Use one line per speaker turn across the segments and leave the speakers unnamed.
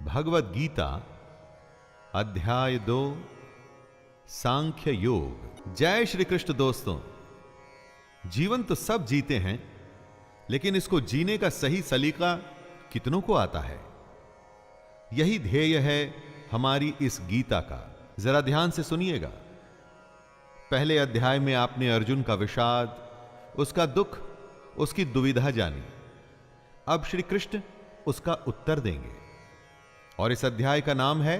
भगवद गीता अध्याय 2 सांख्य योग। जय श्री कृष्ण। दोस्तों, जीवन तो सब जीते हैं, लेकिन इसको जीने का सही सलीका कितनों को आता है? यही ध्येय है हमारी इस गीता का। जरा ध्यान से सुनिएगा। पहले अध्याय में आपने अर्जुन का विषाद, उसका दुख, उसकी दुविधा जानी। अब श्री कृष्ण उसका उत्तर देंगे और इस अध्याय का नाम है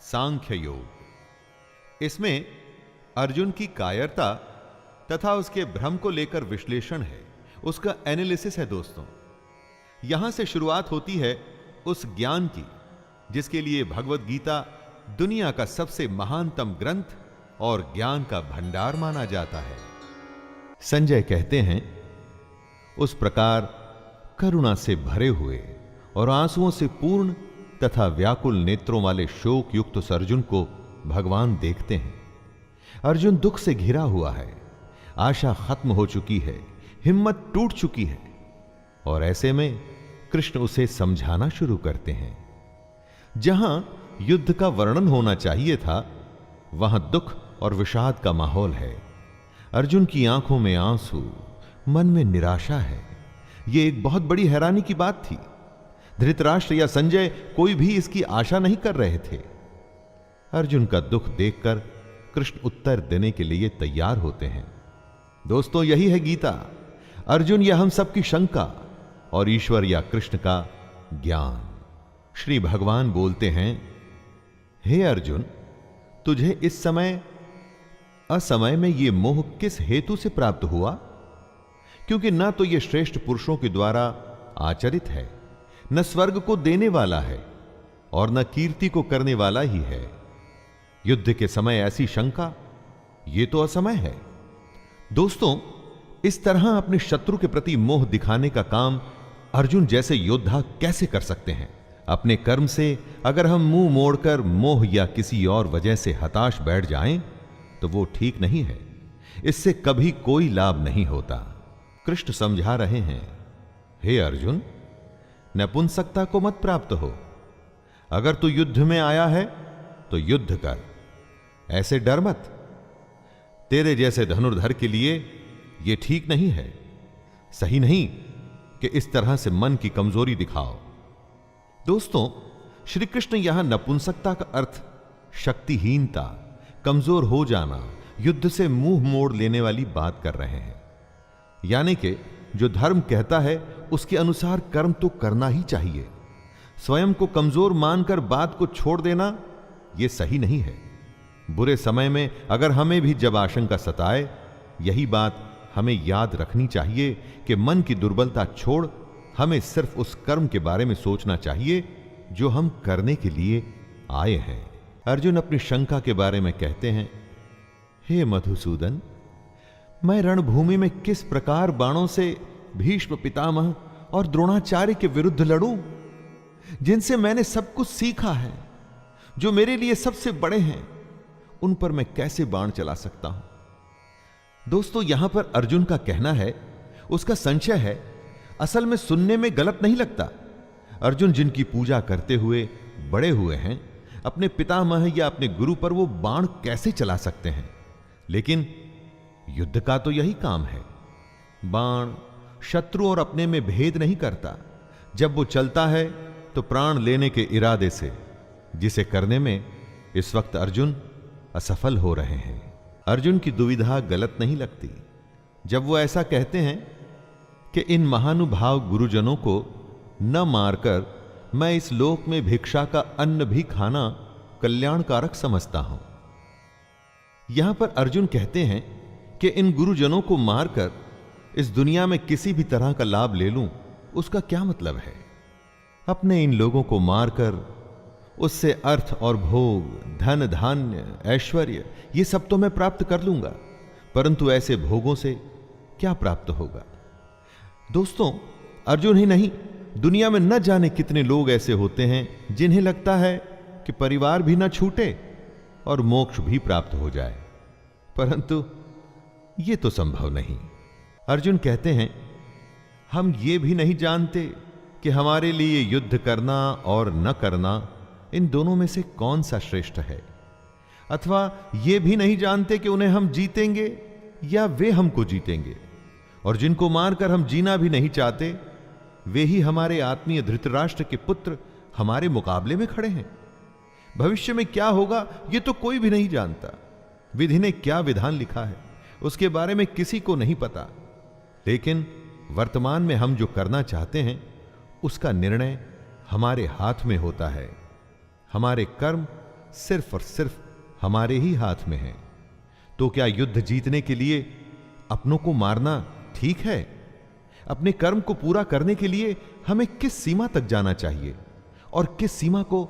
सांख्य योग। इसमें अर्जुन की कायरता तथा उसके भ्रम को लेकर विश्लेषण है, उसका एनालिसिस है। दोस्तों, यहां से शुरुआत होती है उस ज्ञान की जिसके लिए भगवद गीता दुनिया का सबसे महानतम ग्रंथ और ज्ञान का भंडार माना जाता है। संजय कहते हैं, उस प्रकार करुणा से भरे हुए और आंसुओं से पूर्ण तथा व्याकुल नेत्रों वाले शोक युक्त उस अर्जुन को भगवान देखते हैं। अर्जुन दुख से घिरा हुआ है, आशा खत्म हो चुकी है, हिम्मत टूट चुकी है, और ऐसे में कृष्ण उसे समझाना शुरू करते हैं। जहां युद्ध का वर्णन होना चाहिए था, वहां दुख और विषाद का माहौल है। अर्जुन की आंखों में आंसू, मन में निराशा है। यह एक बहुत बड़ी हैरानी की बात थी। धृतराष्ट्र या संजय कोई भी इसकी आशा नहीं कर रहे थे। अर्जुन का दुख देखकर कृष्ण उत्तर देने के लिए तैयार होते हैं। दोस्तों, यही है गीता। अर्जुन या हम सबकी शंका और ईश्वर या कृष्ण का ज्ञान। श्री भगवान बोलते हैं, हे अर्जुन, तुझे इस समय असमय में यह मोह किस हेतु से प्राप्त हुआ? क्योंकि ना तो यह श्रेष्ठ पुरुषों के द्वारा आचरित है, न स्वर्ग को देने वाला है, और न कीर्ति को करने वाला ही है। युद्ध के समय ऐसी शंका, यह तो असमय है। दोस्तों, इस तरह अपने शत्रु के प्रति मोह दिखाने का काम अर्जुन जैसे योद्धा कैसे कर सकते हैं? अपने कर्म से अगर हम मुंह मोड़कर मोह या किसी और वजह से हताश बैठ जाएं, तो वो ठीक नहीं है। इससे कभी कोई लाभ नहीं होता। कृष्ण समझा रहे हैं, हे अर्जुन, नपुंसकता को मत प्राप्त हो। अगर तू युद्ध में आया है तो युद्ध कर, ऐसे डर मत। तेरे जैसे धनुर्धर के लिए यह ठीक नहीं है, सही नहीं कि इस तरह से मन की कमजोरी दिखाओ। दोस्तों, श्री कृष्ण यहां नपुंसकता का अर्थ शक्तिहीनता, कमजोर हो जाना, युद्ध से मुंह मोड़ लेने वाली बात कर रहे हैं। यानी कि जो धर्म कहता है उसके अनुसार कर्म तो करना ही चाहिए। स्वयं को कमजोर मानकर बात को छोड़ देना यह सही नहीं है। बुरे समय में अगर हमें भी जब आशंका सताए, यही बात हमें याद रखनी चाहिए कि मन की दुर्बलता छोड़ हमें सिर्फ उस कर्म के बारे में सोचना चाहिए जो हम करने के लिए आए हैं। अर्जुन अपनी शंका के बारे में कहते हैं, हे मधुसूदन, मैं रणभूमि में किस प्रकार बाणों से भीष्म पितामह और द्रोणाचार्य के विरुद्ध लड़ूं, जिनसे मैंने सब कुछ सीखा है, जो मेरे लिए सबसे बड़े हैं, उन पर मैं कैसे बाण चला सकता हूं? दोस्तों, यहां पर अर्जुन का कहना है, उसका संशय है, असल में सुनने में गलत नहीं लगता। अर्जुन जिनकी पूजा करते हुए बड़े हुए हैं, अपने पितामह या अपने गुरु पर वो बाण कैसे चला सकते हैं? लेकिन युद्ध का तो यही काम है। बाण शत्रु और अपने में भेद नहीं करता। जब वो चलता है तो प्राण लेने के इरादे से, जिसे करने में इस वक्त अर्जुन असफल हो रहे हैं। अर्जुन की दुविधा गलत नहीं लगती जब वो ऐसा कहते हैं कि इन महानुभाव गुरुजनों को न मारकर मैं इस लोक में भिक्षा का अन्न भी खाना कल्याणकारक समझता हूं। यहां पर अर्जुन कहते हैं कि इन गुरुजनों को मारकर इस दुनिया में किसी भी तरह का लाभ ले लूं, उसका क्या मतलब है? अपने इन लोगों को मारकर उससे अर्थ और भोग, धन धान्य, ऐश्वर्य, ये सब तो मैं प्राप्त कर लूंगा, परंतु ऐसे भोगों से क्या प्राप्त होगा? दोस्तों, अर्जुन ही नहीं, दुनिया में न जाने कितने लोग ऐसे होते हैं जिन्हें लगता है कि परिवार भी न छूटे और मोक्ष भी प्राप्त हो जाए, परंतु यह तो संभव नहीं। अर्जुन कहते हैं, हम ये भी नहीं जानते कि हमारे लिए युद्ध करना और न करना, इन दोनों में से कौन सा श्रेष्ठ है, अथवा ये भी नहीं जानते कि उन्हें हम जीतेंगे या वे हमको जीतेंगे, और जिनको मारकर हम जीना भी नहीं चाहते, वे ही हमारे आत्मीय धृतराष्ट्र के पुत्र हमारे मुकाबले में खड़े हैं। भविष्य में क्या होगा ये तो कोई भी नहीं जानता। विधि ने क्या विधान लिखा है उसके बारे में किसी को नहीं पता, लेकिन वर्तमान में हम जो करना चाहते हैं उसका निर्णय हमारे हाथ में होता है। हमारे कर्म सिर्फ और सिर्फ हमारे ही हाथ में हैं। तो क्या युद्ध जीतने के लिए अपनों को मारना ठीक है? अपने कर्म को पूरा करने के लिए हमें किस सीमा तक जाना चाहिए और किस सीमा को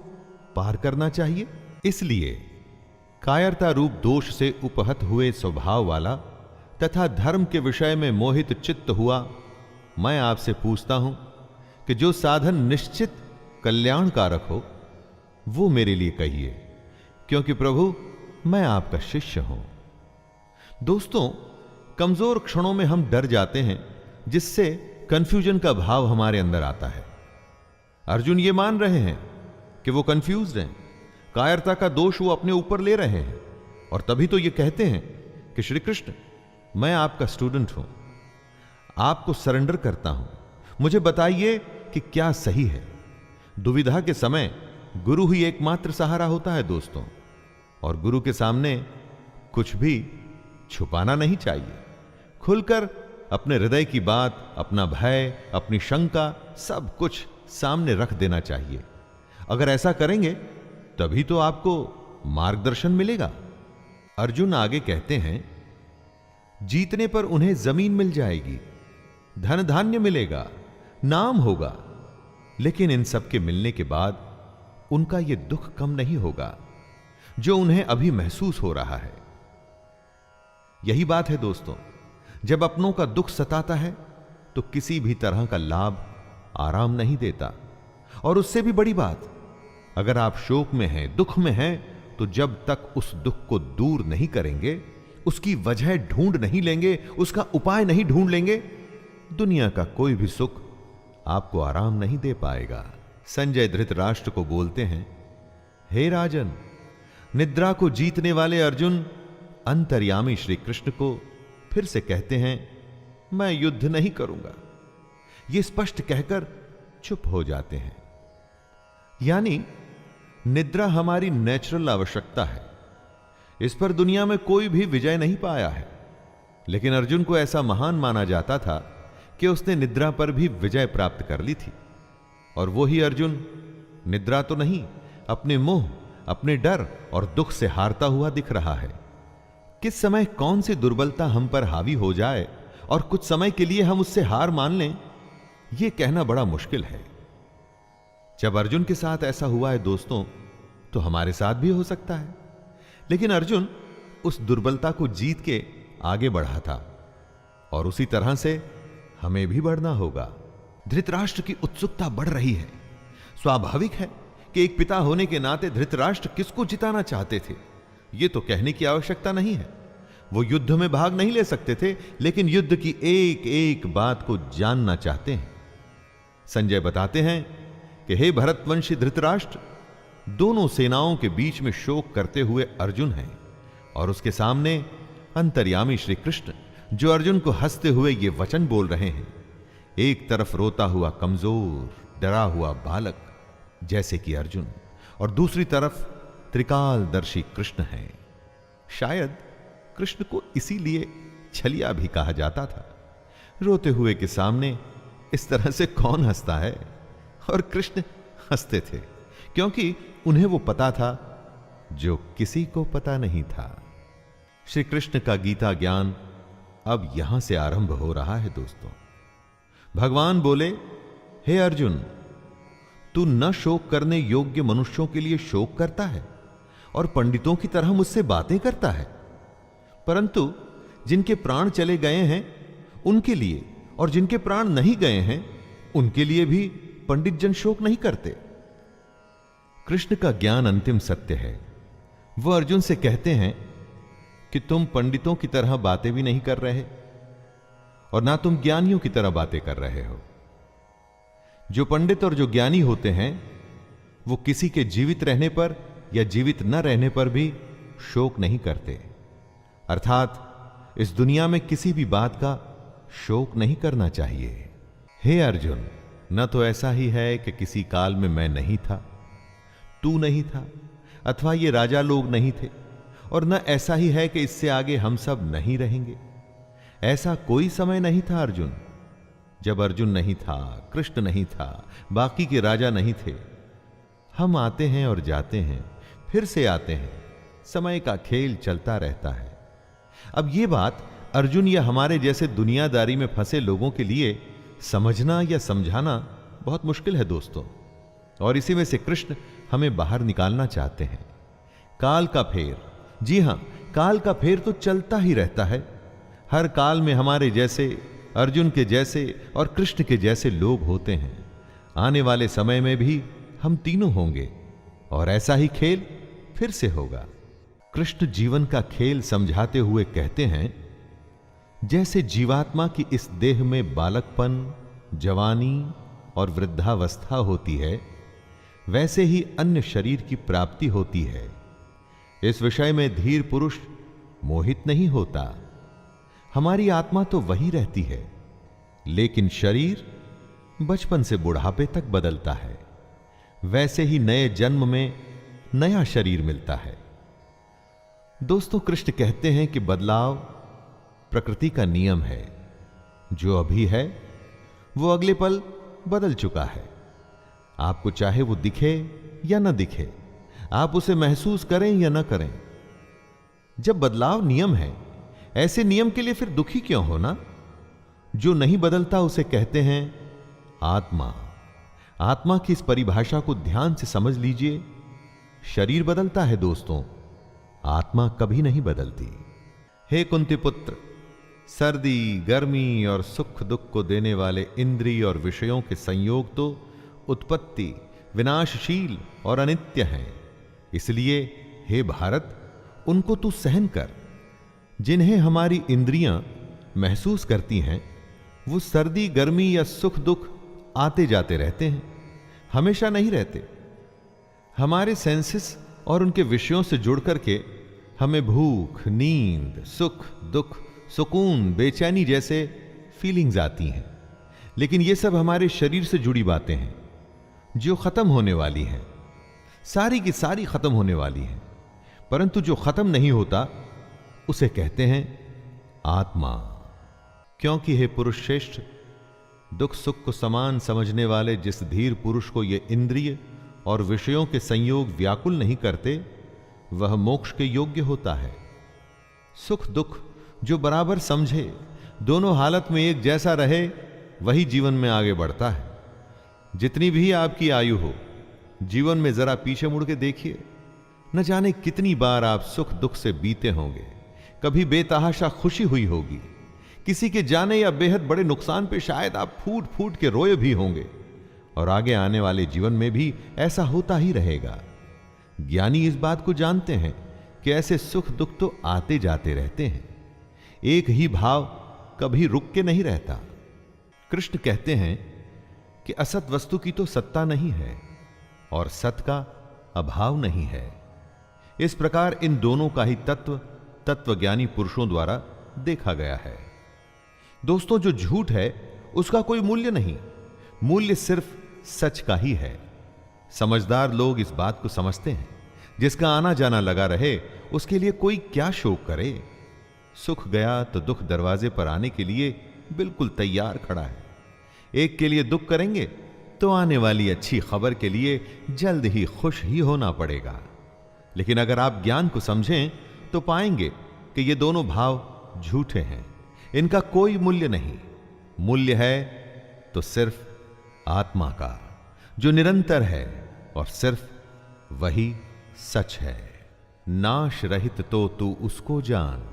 पार करना चाहिए? इसलिए कायरता रूप दोष से उपहत हुए स्वभाव वाला तथा धर्म के विषय में मोहित चित्त हुआ मैं आपसे पूछता हूं कि जो साधन निश्चित कल्याणकारक हो वो मेरे लिए कहिए, क्योंकि प्रभु मैं आपका शिष्य हूं। दोस्तों, कमजोर क्षणों में हम डर जाते हैं, जिससे कंफ्यूजन का भाव हमारे अंदर आता है। अर्जुन ये मान रहे हैं कि वो कंफ्यूज्ड हैं, कायरता का दोष वो अपने ऊपर ले रहे हैं, और तभी तो ये कहते हैं कि श्री कृष्ण मैं आपका स्टूडेंट हूं, आपको सरेंडर करता हूं, मुझे बताइए कि क्या सही है। दुविधा के समय गुरु ही एकमात्र सहारा होता है दोस्तों, और गुरु के सामने कुछ भी छुपाना नहीं चाहिए। खुलकर अपने हृदय की बात, अपना भय, अपनी शंका, सब कुछ सामने रख देना चाहिए। अगर ऐसा करेंगे तभी तो आपको मार्गदर्शन मिलेगा। अर्जुन आगे कहते हैं, जीतने पर उन्हें जमीन मिल जाएगी, धन धान्य मिलेगा, नाम होगा, लेकिन इन सब के मिलने के बाद उनका यह दुख कम नहीं होगा जो उन्हें अभी महसूस हो रहा है। यही बात है दोस्तों, जब अपनों का दुख सताता है तो किसी भी तरह का लाभ आराम नहीं देता। और उससे भी बड़ी बात, अगर आप शोक में हैं, दुख में हैं, तो जब तक उस दुख को दूर नहीं करेंगे, उसकी वजह ढूंढ नहीं लेंगे, उसका उपाय नहीं ढूंढ लेंगे, दुनिया का कोई भी सुख आपको आराम नहीं दे पाएगा। संजय धृतराष्ट्र को बोलते हैं, हे राजन, निद्रा को जीतने वाले अर्जुन अंतर्यामी श्री कृष्ण को फिर से कहते हैं, मैं युद्ध नहीं करूंगा। ये स्पष्ट कहकर चुप हो जाते हैं। यानी निद्रा हमारी नेचुरल आवश्यकता है, इस पर दुनिया में कोई भी विजय नहीं पाया है। लेकिन अर्जुन को ऐसा महान माना जाता था कि उसने निद्रा पर भी विजय प्राप्त कर ली थी। और वो ही अर्जुन निद्रा तो नहीं, अपने मोह, अपने डर और दुख से हारता हुआ दिख रहा है। किस समय कौन सी दुर्बलता हम पर हावी हो जाए और कुछ समय के लिए हम उससे हार मान लें, यह कहना बड़ा मुश्किल है। जब अर्जुन के साथ ऐसा हुआ है दोस्तों, तो हमारे साथ भी हो सकता है। लेकिन अर्जुन उस दुर्बलता को जीत के आगे बढ़ा था, और उसी तरह से हमें भी बढ़ना होगा। धृतराष्ट्र की उत्सुकता बढ़ रही है। स्वाभाविक है कि एक पिता होने के नाते धृतराष्ट्र किसको जिताना चाहते थे, यह तो कहने की आवश्यकता नहीं है। वो युद्ध में भाग नहीं ले सकते थे, लेकिन युद्ध की एक एक बात को जानना चाहते हैं। संजय बताते हैं कि हे भरतवंशी धृतराष्ट्र, दोनों सेनाओं के बीच में शोक करते हुए अर्जुन हैं, और उसके सामने अंतर्यामी श्री कृष्ण, जो अर्जुन को हंसते हुए ये वचन बोल रहे हैं। एक तरफ रोता हुआ कमजोर, डरा हुआ बालक जैसे कि अर्जुन, और दूसरी तरफ त्रिकालदर्शी कृष्ण हैं। शायद कृष्ण को इसीलिए छलिया भी कहा जाता था। रोते हुए के सामने इस तरह से कौन हंसता है? और कृष्ण हंसते थे, क्योंकि उन्हें वो पता था जो किसी को पता नहीं था। श्री कृष्ण का गीता ज्ञान अब यहां से आरंभ हो रहा है दोस्तों। भगवान बोले, हे अर्जुन, तू न शोक करने योग्य मनुष्यों के लिए शोक करता है और पंडितों की तरह मुझसे बातें करता है, परंतु जिनके प्राण चले गए हैं उनके लिए, और जिनके प्राण नहीं गए हैं उनके लिए भी पंडित जन शोक नहीं करते। कृष्ण का ज्ञान अंतिम सत्य है। वह अर्जुन से कहते हैं कि तुम पंडितों की तरह बातें भी नहीं कर रहे और ना तुम ज्ञानियों की तरह बातें कर रहे हो। जो पंडित और जो ज्ञानी होते हैं वो किसी के जीवित रहने पर या जीवित न रहने पर भी शोक नहीं करते, अर्थात इस दुनिया में किसी भी बात का शोक नहीं करना चाहिए। हे अर्जुन, न तो ऐसा ही है कि किसी काल में मैं नहीं था, तू नहीं था, अथवा ये राजा लोग नहीं थे, और न ऐसा ही है कि इससे आगे हम सब नहीं रहेंगे। ऐसा कोई समय नहीं था अर्जुन जब अर्जुन नहीं था, कृष्ण नहीं था, बाकी के राजा नहीं थे। हम आते हैं और जाते हैं, फिर से आते हैं, समय का खेल चलता रहता है। अब यह बात अर्जुन या हमारे जैसे दुनियादारी में फंसे लोगों के लिए समझना या समझाना बहुत मुश्किल है दोस्तों, और इसी में से कृष्ण हमें बाहर निकालना चाहते हैं। काल का फेर, जी हां, काल का फेर तो चलता ही रहता है। हर काल में हमारे जैसे, अर्जुन के जैसे और कृष्ण के जैसे लोग होते हैं। आने वाले समय में भी हम तीनों होंगे और ऐसा ही खेल फिर से होगा। कृष्ण जीवन का खेल समझाते हुए कहते हैं, जैसे जीवात्मा की इस देह में बालकपन, जवानी और वृद्धावस्था होती है, वैसे ही अन्य शरीर की प्राप्ति होती है। इस विषय में धीर पुरुष मोहित नहीं होता। हमारी आत्मा तो वही रहती है, लेकिन शरीर बचपन से बुढ़ापे तक बदलता है। वैसे ही नए जन्म में नया शरीर मिलता है। दोस्तों, कृष्ण कहते हैं कि बदलाव प्रकृति का नियम है। जो अभी है वो अगले पल बदल चुका है। आपको चाहे वो दिखे या न दिखे, आप उसे महसूस करें या न करें। जब बदलाव नियम है, ऐसे नियम के लिए फिर दुखी क्यों होना? जो नहीं बदलता उसे कहते हैं आत्मा। आत्मा की इस परिभाषा को ध्यान से समझ लीजिए। शरीर बदलता है दोस्तों, आत्मा कभी नहीं बदलती। हे कुंती पुत्र, सर्दी, गर्मी और सुख दुख को देने वाले इंद्रिय और विषयों के संयोग तो उत्पत्ति, विनाशशील और अनित्य हैं। इसलिए हे भारत, उनको तू सहन कर। जिन्हें हमारी इंद्रियां महसूस करती हैं, वो सर्दी, गर्मी या सुख दुख आते जाते रहते हैं, हमेशा नहीं रहते। हमारे सेंसेस और उनके विषयों से जुड़ करके हमें भूख, नींद, सुख, दुख, सुकून, बेचैनी जैसे फीलिंग्स आती हैं। लेकिन ये सब हमारे शरीर से जुड़ी बातें हैं जो खत्म होने वाली हैं, सारी की सारी खत्म होने वाली हैं। परंतु जो खत्म नहीं होता उसे कहते हैं आत्मा। क्योंकि हे पुरुष श्रेष्ठ, दुख सुख को समान समझने वाले जिस धीर पुरुष को ये इंद्रिय और विषयों के संयोग व्याकुल नहीं करते, वह मोक्ष के योग्य होता है। सुख दुख जो बराबर समझे, दोनों हालत में एक जैसा रहे, वही जीवन में आगे बढ़ता है। जितनी भी आपकी आयु हो, जीवन में जरा पीछे मुड़ के देखिए, न जाने कितनी बार आप सुख दुख से बीते होंगे। कभी बेतहाशा खुशी हुई होगी, किसी के जाने या बेहद बड़े नुकसान पे शायद आप फूट फूट के रोए भी होंगे, और आगे आने वाले जीवन में भी ऐसा होता ही रहेगा। ज्ञानी इस बात को जानते हैं कि ऐसे सुख दुख तो आते जाते रहते हैं, एक ही भाव कभी रुक के नहीं रहता। कृष्ण कहते हैं कि असत वस्तु की तो सत्ता नहीं है और सत का अभाव नहीं है। इस प्रकार इन दोनों का ही तत्वज्ञानी पुरुषों द्वारा देखा गया है। दोस्तों, जो झूठ है उसका कोई मूल्य नहीं, मूल्य सिर्फ सच का ही है। समझदार लोग इस बात को समझते हैं, जिसका आना जाना लगा रहे उसके लिए कोई क्या शोक करे। सुख गया तो दुख दरवाजे पर आने के लिए बिल्कुल तैयार खड़ा है। एक के लिए दुख करेंगे तो आने वाली अच्छी खबर के लिए जल्द ही खुश ही होना पड़ेगा। लेकिन अगर आप ज्ञान को समझें तो पाएंगे कि ये दोनों भाव झूठे हैं, इनका कोई मूल्य नहीं। मूल्य है तो सिर्फ आत्मा का, जो निरंतर है, और सिर्फ वही सच है। नाश रहित तो तू उसको जान,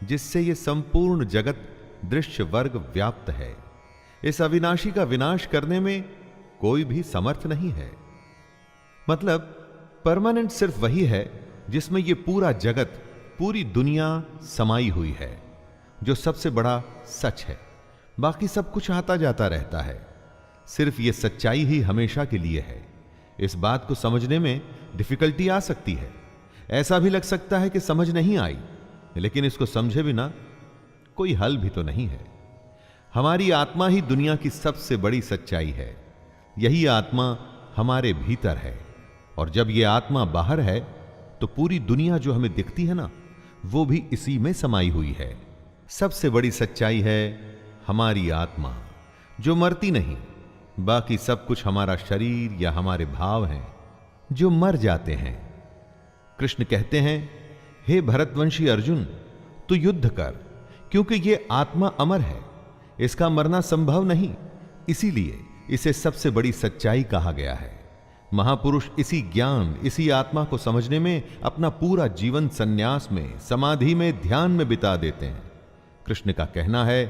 जिससे ये संपूर्ण जगत दृश्य वर्ग व्याप्त है। इस अविनाशी का विनाश करने में कोई भी समर्थ नहीं है। मतलब परमानेंट सिर्फ वही है जिसमें ये पूरा जगत, पूरी दुनिया समाई हुई है, जो सबसे बड़ा सच है। बाकी सब कुछ आता जाता रहता है। सिर्फ यह सच्चाई ही हमेशा के लिए है। इस बात को समझने में डिफिकल्टी आ सकती है। ऐसा भी लग सकता है कि समझ नहीं आई, लेकिन इसको समझे बिना कोई हल भी तो नहीं है। हमारी आत्मा ही दुनिया की सबसे बड़ी सच्चाई है। यही आत्मा हमारे भीतर है, और जब यह आत्मा बाहर है तो पूरी दुनिया जो हमें दिखती है ना, वो भी इसी में समाई हुई है। सबसे बड़ी सच्चाई है हमारी आत्मा, जो मरती नहीं। बाकी सब कुछ हमारा शरीर या हमारे भाव हैं जो मर जाते हैं। कृष्ण कहते हैं, हे भरतवंशी अर्जुन, तू युद्ध कर, क्योंकि यह आत्मा अमर है, इसका मरना संभव नहीं। इसीलिए इसे सबसे बड़ी सच्चाई कहा गया है। महापुरुष इसी ज्ञान, इसी आत्मा को समझने में अपना पूरा जीवन संन्यास में, समाधि में, ध्यान में बिता देते हैं। कृष्ण का कहना है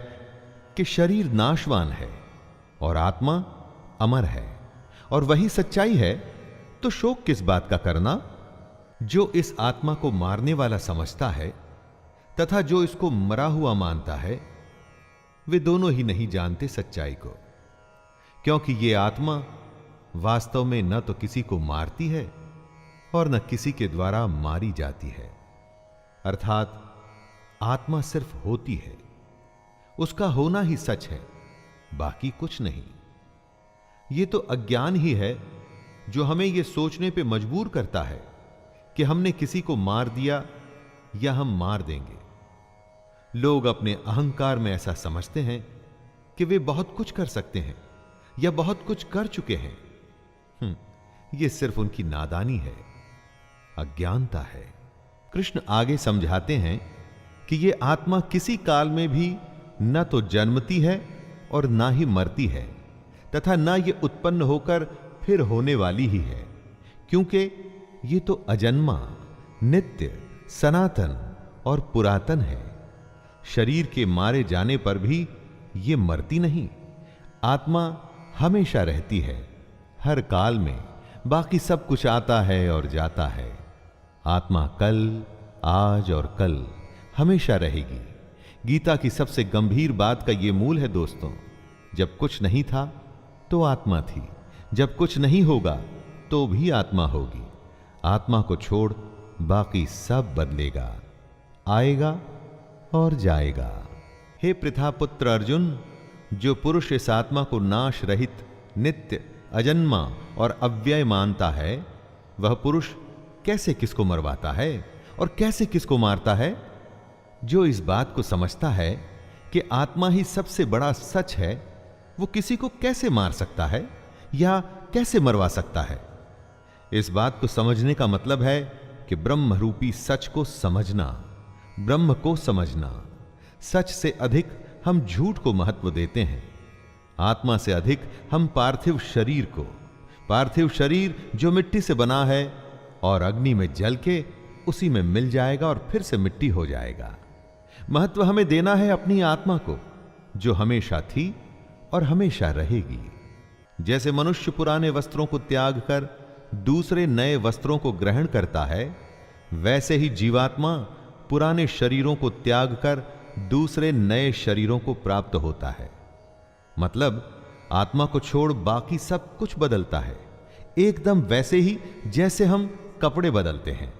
कि शरीर नाशवान है और आत्मा अमर है, और वही सच्चाई है, तो शोक किस बात का करना। जो इस आत्मा को मारने वाला समझता है तथा जो इसको मरा हुआ मानता है, वे दोनों ही नहीं जानते सच्चाई को, क्योंकि ये आत्मा वास्तव में न तो किसी को मारती है और न किसी के द्वारा मारी जाती है। अर्थात आत्मा सिर्फ होती है, उसका होना ही सच है, बाकी कुछ नहीं। यह तो अज्ञान ही है जो हमें यह सोचने पे मजबूर करता है कि हमने किसी को मार दिया या हम मार देंगे। लोग अपने अहंकार में ऐसा समझते हैं कि वे बहुत कुछ कर सकते हैं या बहुत कुछ कर चुके हैं। यह सिर्फ उनकी नादानी है, अज्ञानता है। कृष्ण आगे समझाते हैं कि यह आत्मा किसी काल में भी न तो जन्मती है और ना ही मरती है, तथा ना यह उत्पन्न होकर फिर होने वाली ही है, क्योंकि ये तो अजन्मा, नित्य, सनातन और पुरातन है। शरीर के मारे जाने पर भी ये मरती नहीं। आत्मा हमेशा रहती है, हर काल में। बाकी सब कुछ आता है और जाता है। आत्मा कल, आज और कल हमेशा रहेगी। गीता की सबसे गंभीर बात का यह मूल है दोस्तों, जब कुछ नहीं था तो आत्मा थी, जब कुछ नहीं होगा तो भी आत्मा होगी। आत्मा को छोड़ बाकी सब बदलेगा, आएगा और जाएगा। हे पृथापुत्र अर्जुन, जो पुरुष इस आत्मा को नाश रहित, नित्य, अजन्मा और अव्यय मानता है, वह पुरुष कैसे किसको मरवाता है और कैसे किसको मारता है। जो इस बात को समझता है कि आत्मा ही सबसे बड़ा सच है, वो किसी को कैसे मार सकता है या कैसे मरवा सकता है। इस बात को समझने का मतलब है कि ब्रह्म रूपी सच को समझना, ब्रह्म को समझना। सच से अधिक हम झूठ को महत्व देते हैं, आत्मा से अधिक हम पार्थिव शरीर को। पार्थिव शरीर जो मिट्टी से बना है और अग्नि में जल के उसी में मिल जाएगा और फिर से मिट्टी हो जाएगा। महत्व हमें देना है अपनी आत्मा को, जो हमेशा थी और हमेशा रहेगी। जैसे मनुष्य पुराने वस्त्रों को त्याग कर दूसरे नए वस्त्रों को ग्रहण करता है, वैसे ही जीवात्मा पुराने शरीरों को त्याग कर दूसरे नए शरीरों को प्राप्त होता है। मतलब आत्मा को छोड़ बाकी सब कुछ बदलता है, एकदम वैसे ही जैसे हम कपड़े बदलते हैं।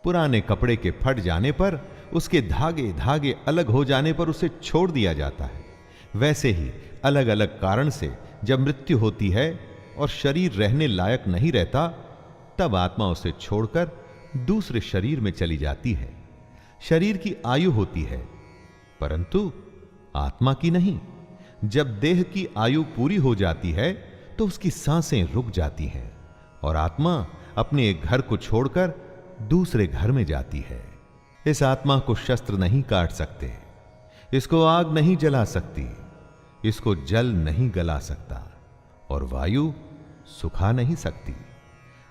पुराने कपड़े के फट जाने पर, उसके धागे धागे अलग हो जाने पर उसे छोड़ दिया जाता है। वैसे ही अलग अलग कारण से जब मृत्यु होती है और शरीर रहने लायक नहीं रहता, तब आत्मा उसे छोड़कर दूसरे शरीर में चली जाती है। शरीर की आयु होती है, परंतु आत्मा की नहीं। जब देह की आयु पूरी हो जाती है तो उसकी सांसें रुक जाती हैं और आत्मा अपने एक घर को छोड़कर दूसरे घर में जाती है। इस आत्मा को शस्त्र नहीं काट सकते, इसको आग नहीं जला सकती, इसको जल नहीं गला सकता और वायु सुखा नहीं सकती।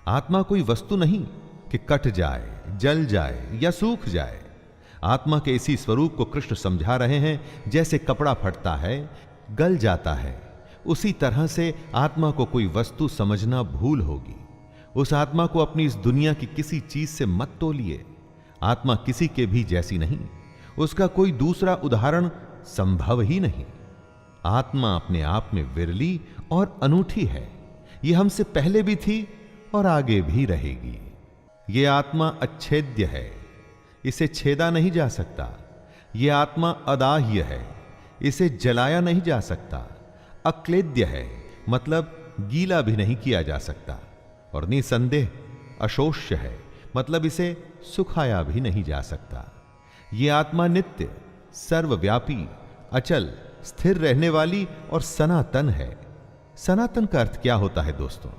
आत्मा कोई वस्तु नहीं कि कट जाए, जल जाए या सूख जाए। आत्मा के इसी स्वरूप को कृष्ण समझा रहे हैं। जैसे कपड़ा फटता है, गल जाता है, उसी तरह से आत्मा को कोई वस्तु समझना भूल होगी। उस आत्मा को अपनी इस दुनिया की किसी चीज से मत तोलिए। आत्मा किसी के भी जैसी नहीं, उसका कोई दूसरा उदाहरण संभव ही नहीं। आत्मा अपने आप में विरली और अनूठी है। ये हमसे पहले भी थी और आगे भी रहेगी। ये आत्मा अच्छेद्य है, इसे छेदा नहीं जा सकता। ये आत्मा अदाह्य है, इसे जलाया नहीं जा सकता। अक्लेद्य है, मतलब गीला भी नहीं किया जा सकता। और निसंदेह अशोष्य है, मतलब इसे सुखाया भी नहीं जा सकता। ये आत्मा नित्य, सर्वव्यापी, अचल, स्थिर रहने वाली और सनातन है। सनातन का अर्थ क्या होता है दोस्तों?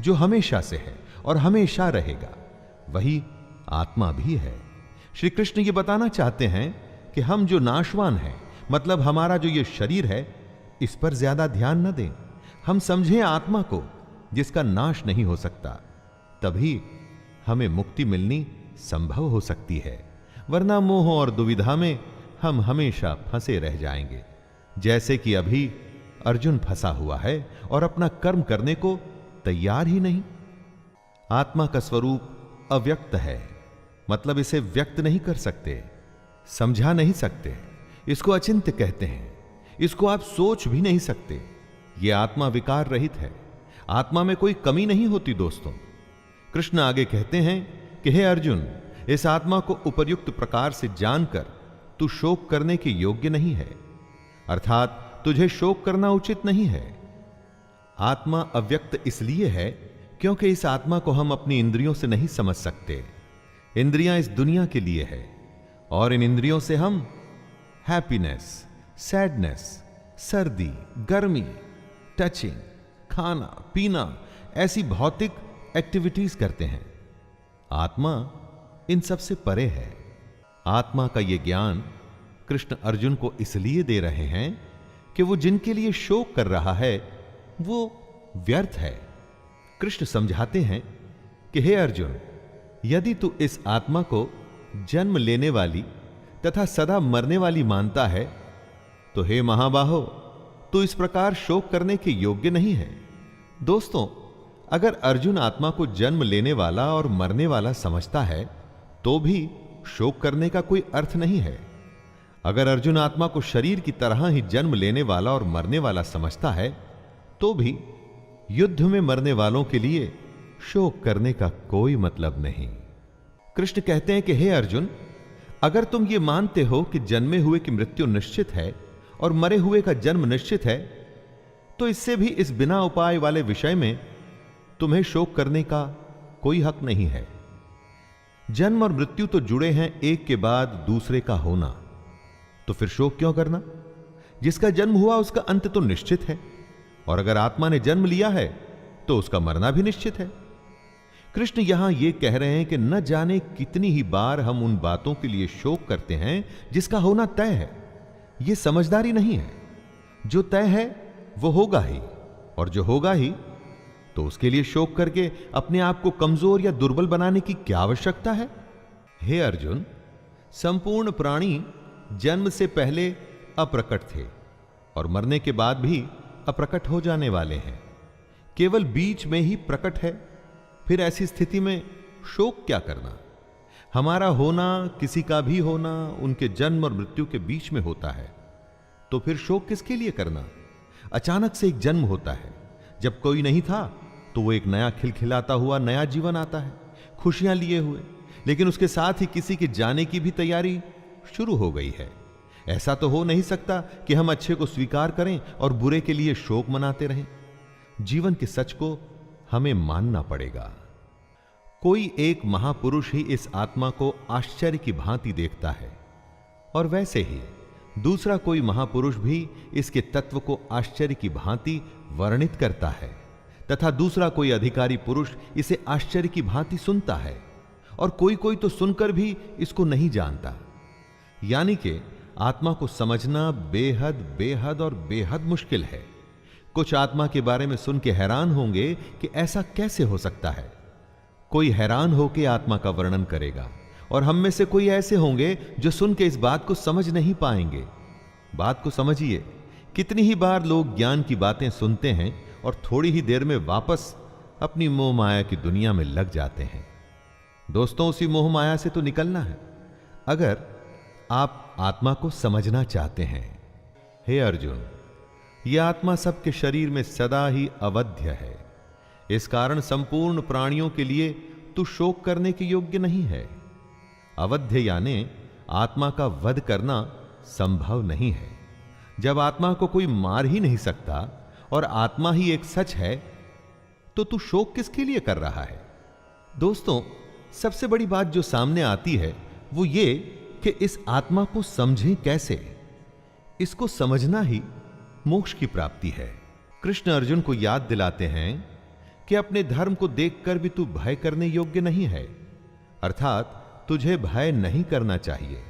जो हमेशा से है और हमेशा रहेगा, वही आत्मा भी है। श्री कृष्ण ये बताना चाहते हैं कि हम जो नाशवान हैं, मतलब हमारा जो ये शरीर है, इस पर ज्यादा ध्यान न दें। हम समझें आत्मा को, जिसका नाश नहीं हो सकता, तभी हमें मुक्ति मिलनी संभव हो सकती है। वरना मोह और दुविधा में हम हमेशा फंसे रह जाएंगे। जैसे कि अभी अर्जुन फंसा हुआ है और अपना कर्म करने को तैयार ही नहीं। आत्मा का स्वरूप अव्यक्त है, मतलब इसे व्यक्त नहीं कर सकते, समझा नहीं सकते। इसको अचिंत्य कहते हैं, इसको आप सोच भी नहीं सकते। यह आत्मा विकार रहित है, आत्मा में कोई कमी नहीं होती दोस्तों। कृष्ण आगे कहते हैं कि हे अर्जुन, इस आत्मा को उपर्युक्त प्रकार से जानकर तू शोक करने के योग्य नहीं है, अर्थात तुझे शोक करना उचित नहीं है। आत्मा अव्यक्त इसलिए है क्योंकि इस आत्मा को हम अपनी इंद्रियों से नहीं समझ सकते। इंद्रियां इस दुनिया के लिए है और इन इंद्रियों से हम हैप्पीनेस, सैडनेस, सर्दी, गर्मी, टचिंग, खाना पीना, ऐसी भौतिक एक्टिविटीज करते हैं। आत्मा इन सब से परे है। आत्मा का यह ज्ञान कृष्ण अर्जुन को इसलिए दे रहे हैं कि वो जिनके लिए शोक कर रहा है वो व्यर्थ है। कृष्ण समझाते हैं कि हे अर्जुन, यदि तू इस आत्मा को जन्म लेने वाली तथा सदा मरने वाली मानता है, तो हे महाबाहो, तू इस प्रकार शोक करने के योग्य नहीं है। दोस्तों, अगर अर्जुन आत्मा को जन्म लेने वाला और मरने वाला समझता है, तो भी शोक करने का कोई अर्थ नहीं है। अगर अर्जुन आत्मा को शरीर की तरह ही जन्म लेने वाला और मरने वाला समझता है, तो भी युद्ध में मरने वालों के लिए शोक करने का कोई मतलब नहीं। कृष्ण कहते हैं कि हे अर्जुन, अगर तुम ये मानते हो कि जन्मे हुए की मृत्यु निश्चित है और मरे हुए का जन्म निश्चित है, तो इससे भी इस बिना उपाय वाले विषय में तुम्हें शोक करने का कोई हक नहीं है। जन्म और मृत्यु तो जुड़े हैं, एक के बाद दूसरे का होना, तो फिर शोक क्यों करना? जिसका जन्म हुआ उसका अंत तो निश्चित है, और अगर आत्मा ने जन्म लिया है तो उसका मरना भी निश्चित है। कृष्ण यहां यह कह रहे हैं कि न जाने कितनी ही बार हम उन बातों के लिए शोक करते हैं जिसका होना तय है। यह समझदारी नहीं है। जो तय है वो होगा ही, और जो होगा ही, तो उसके लिए शोक करके अपने आप को कमजोर या दुर्बल बनाने की क्या आवश्यकता है? हे अर्जुन, संपूर्ण प्राणी जन्म से पहले अप्रकट थे और मरने के बाद भी अप्रकट हो जाने वाले हैं। केवल बीच में ही प्रकट है। फिर ऐसी स्थिति में शोक क्या करना? हमारा होना, किसी का भी होना, उनके जन्म और मृत्यु के बीच में होता है, तो फिर शोक किसके लिए करना? अचानक से एक जन्म होता है, जब कोई नहीं था तो वो एक नया खिलखिलाता हुआ नया जीवन आता है, खुशियां लिए हुए, लेकिन उसके साथ ही किसी के जाने की भी तैयारी शुरू हो गई है। ऐसा तो हो नहीं सकता कि हम अच्छे को स्वीकार करें और बुरे के लिए शोक मनाते रहें। जीवन के सच को हमें मानना पड़ेगा। कोई एक महापुरुष ही इस आत्मा को आश्चर्य की भांति देखता है, और वैसे ही दूसरा कोई महापुरुष भी इसके तत्व को आश्चर्य की भांति वर्णित करता है, तथा दूसरा कोई अधिकारी पुरुष इसे आश्चर्य की भांति सुनता है, और कोई कोई तो सुनकर भी इसको नहीं जानता। यानी कि आत्मा को समझना बेहद बेहद और बेहद मुश्किल है। कुछ आत्मा के बारे में सुन के हैरान होंगे कि ऐसा कैसे हो सकता है। कोई हैरान होकर आत्मा का वर्णन करेगा, और हम में से कोई ऐसे होंगे जो सुन के इस बात को समझ नहीं पाएंगे। बात को समझिए, कितनी ही बार लोग ज्ञान की बातें सुनते हैं और थोड़ी ही देर में वापस अपनी मोह माया की दुनिया में लग जाते हैं। दोस्तों, उसी मोह माया से तो निकलना है अगर आप आत्मा को समझना चाहते हैं। हे अर्जुन, यह आत्मा सबके शरीर में सदा ही अवध्य है। इस कारण संपूर्ण प्राणियों के लिए तू शोक करने के योग्य नहीं है। अवध्य यानी आत्मा का वध करना संभव नहीं है। जब आत्मा को कोई मार ही नहीं सकता और आत्मा ही एक सच है, तो तू शोक किसके लिए कर रहा है? दोस्तों, सबसे बड़ी बात जो सामने आती है वो ये कि इस आत्मा को समझें कैसे। इसको समझना ही मोक्ष की प्राप्ति है। कृष्ण अर्जुन को याद दिलाते हैं कि अपने धर्म को देखकर भी तू भय करने योग्य नहीं है, अर्थात तुझे भय नहीं करना चाहिए,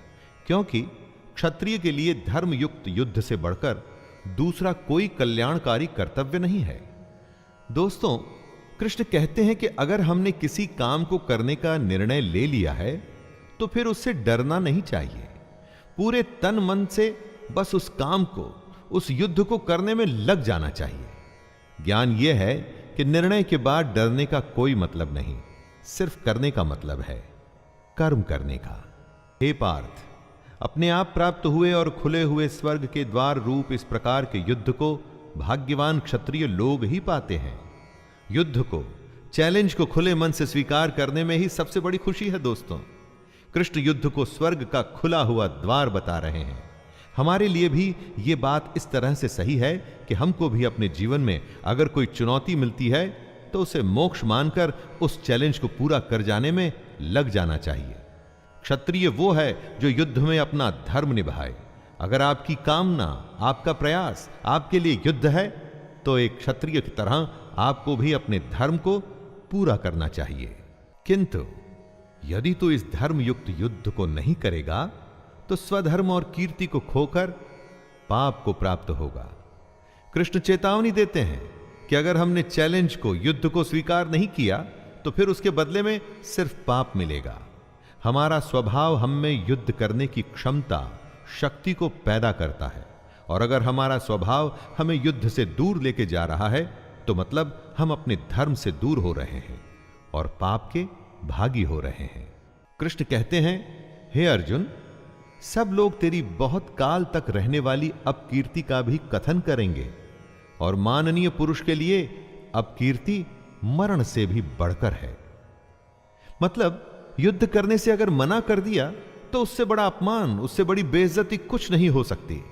क्योंकि क्षत्रिय के लिए धर्मयुक्त युद्ध से बढ़कर दूसरा कोई कल्याणकारी कर्तव्य नहीं है। दोस्तों, कृष्ण कहते हैं कि अगर हमने किसी काम को करने का निर्णय ले लिया है तो फिर उससे डरना नहीं चाहिए। पूरे तन मन से बस उस काम को, उस युद्ध को करने में लग जाना चाहिए। ज्ञान यह है कि निर्णय के बाद डरने का कोई मतलब नहीं, सिर्फ करने का मतलब है, कर्म करने का। हे पार्थ, अपने आप प्राप्त हुए और खुले हुए स्वर्ग के द्वार रूप इस प्रकार के युद्ध को भाग्यवान क्षत्रिय लोग ही पाते हैं। युद्ध को, चैलेंज को खुले मन से स्वीकार करने में ही सबसे बड़ी खुशी है। दोस्तों, कृष्ण युद्ध को स्वर्ग का खुला हुआ द्वार बता रहे हैं। हमारे लिए भी ये बात इस तरह से सही है कि हमको भी अपने जीवन में अगर कोई चुनौती मिलती है तो उसे मोक्ष मानकर उस चैलेंज को पूरा कर जाने में लग जाना चाहिए। क्षत्रिय वो है जो युद्ध में अपना धर्म निभाए। अगर आपकी कामना, आपका प्रयास आपके लिए युद्ध है तो एक क्षत्रिय की तरह आपको भी अपने धर्म को पूरा करना चाहिए। किंतु यदि तू इस धर्मयुक्त युद्ध को नहीं करेगा तो स्वधर्म और कीर्ति को खोकर पाप को प्राप्त होगा। कृष्ण चेतावनी देते हैं कि अगर हमने चैलेंज को, युद्ध को स्वीकार नहीं किया तो फिर उसके बदले में सिर्फ पाप मिलेगा। हमारा स्वभाव हम में युद्ध करने की क्षमता, शक्ति को पैदा करता है, और अगर हमारा स्वभाव हमें युद्ध से दूर लेके जा रहा है तो मतलब हम अपने धर्म से दूर हो रहे हैं और पाप के भागी हो रहे हैं। कृष्ण कहते हैं, हे अर्जुन, सब लोग तेरी बहुत काल तक रहने वाली अपकीर्ति का भी कथन करेंगे, और माननीय पुरुष के लिए अपकीर्ति मरण से भी बढ़कर है। मतलब युद्ध करने से अगर मना कर दिया तो उससे बड़ा अपमान, उससे बड़ी बेइज्जती कुछ नहीं हो सकती।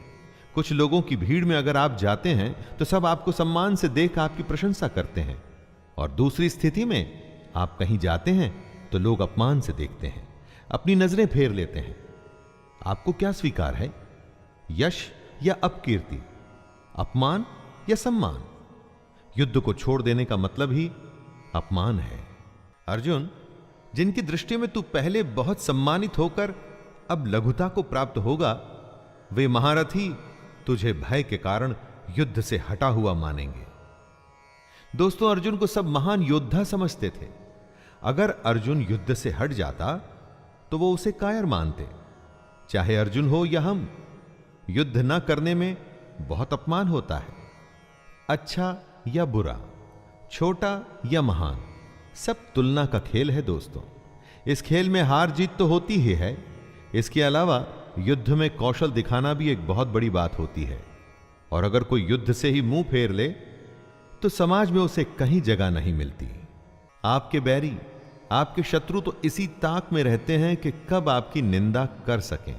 कुछ लोगों की भीड़ में अगर आप जाते हैं तो सब आपको सम्मान से देख आपकी प्रशंसा करते हैं, और दूसरी स्थिति में आप कहीं जाते हैं तो लोग अपमान से देखते हैं, अपनी नजरें फेर लेते हैं। आपको क्या स्वीकार है, यश या अपकीर्ति, अपमान या सम्मान? युद्ध को छोड़ देने का मतलब ही अपमान है। अर्जुन, जिनकी दृष्टि में तू पहले बहुत सम्मानित होकर अब लघुता को प्राप्त होगा, वे महारथी तुझे भय के कारण युद्ध से हटा हुआ मानेंगे। दोस्तों, अर्जुन को सब महान योद्धा समझते थे। अगर अर्जुन युद्ध से हट जाता तो वो उसे कायर मानते। चाहे अर्जुन हो या हम, युद्ध न करने में बहुत अपमान होता है। अच्छा या बुरा, छोटा या महान, सब तुलना का खेल है। दोस्तों, इस खेल में हार जीत तो होती ही है, इसके अलावा युद्ध में कौशल दिखाना भी एक बहुत बड़ी बात होती है। और अगर कोई युद्ध से ही मुंह फेर ले तो समाज में उसे कहीं जगह नहीं मिलती। आपके बैरी, आपके शत्रु तो इसी ताक में रहते हैं कि कब आपकी निंदा कर सकें।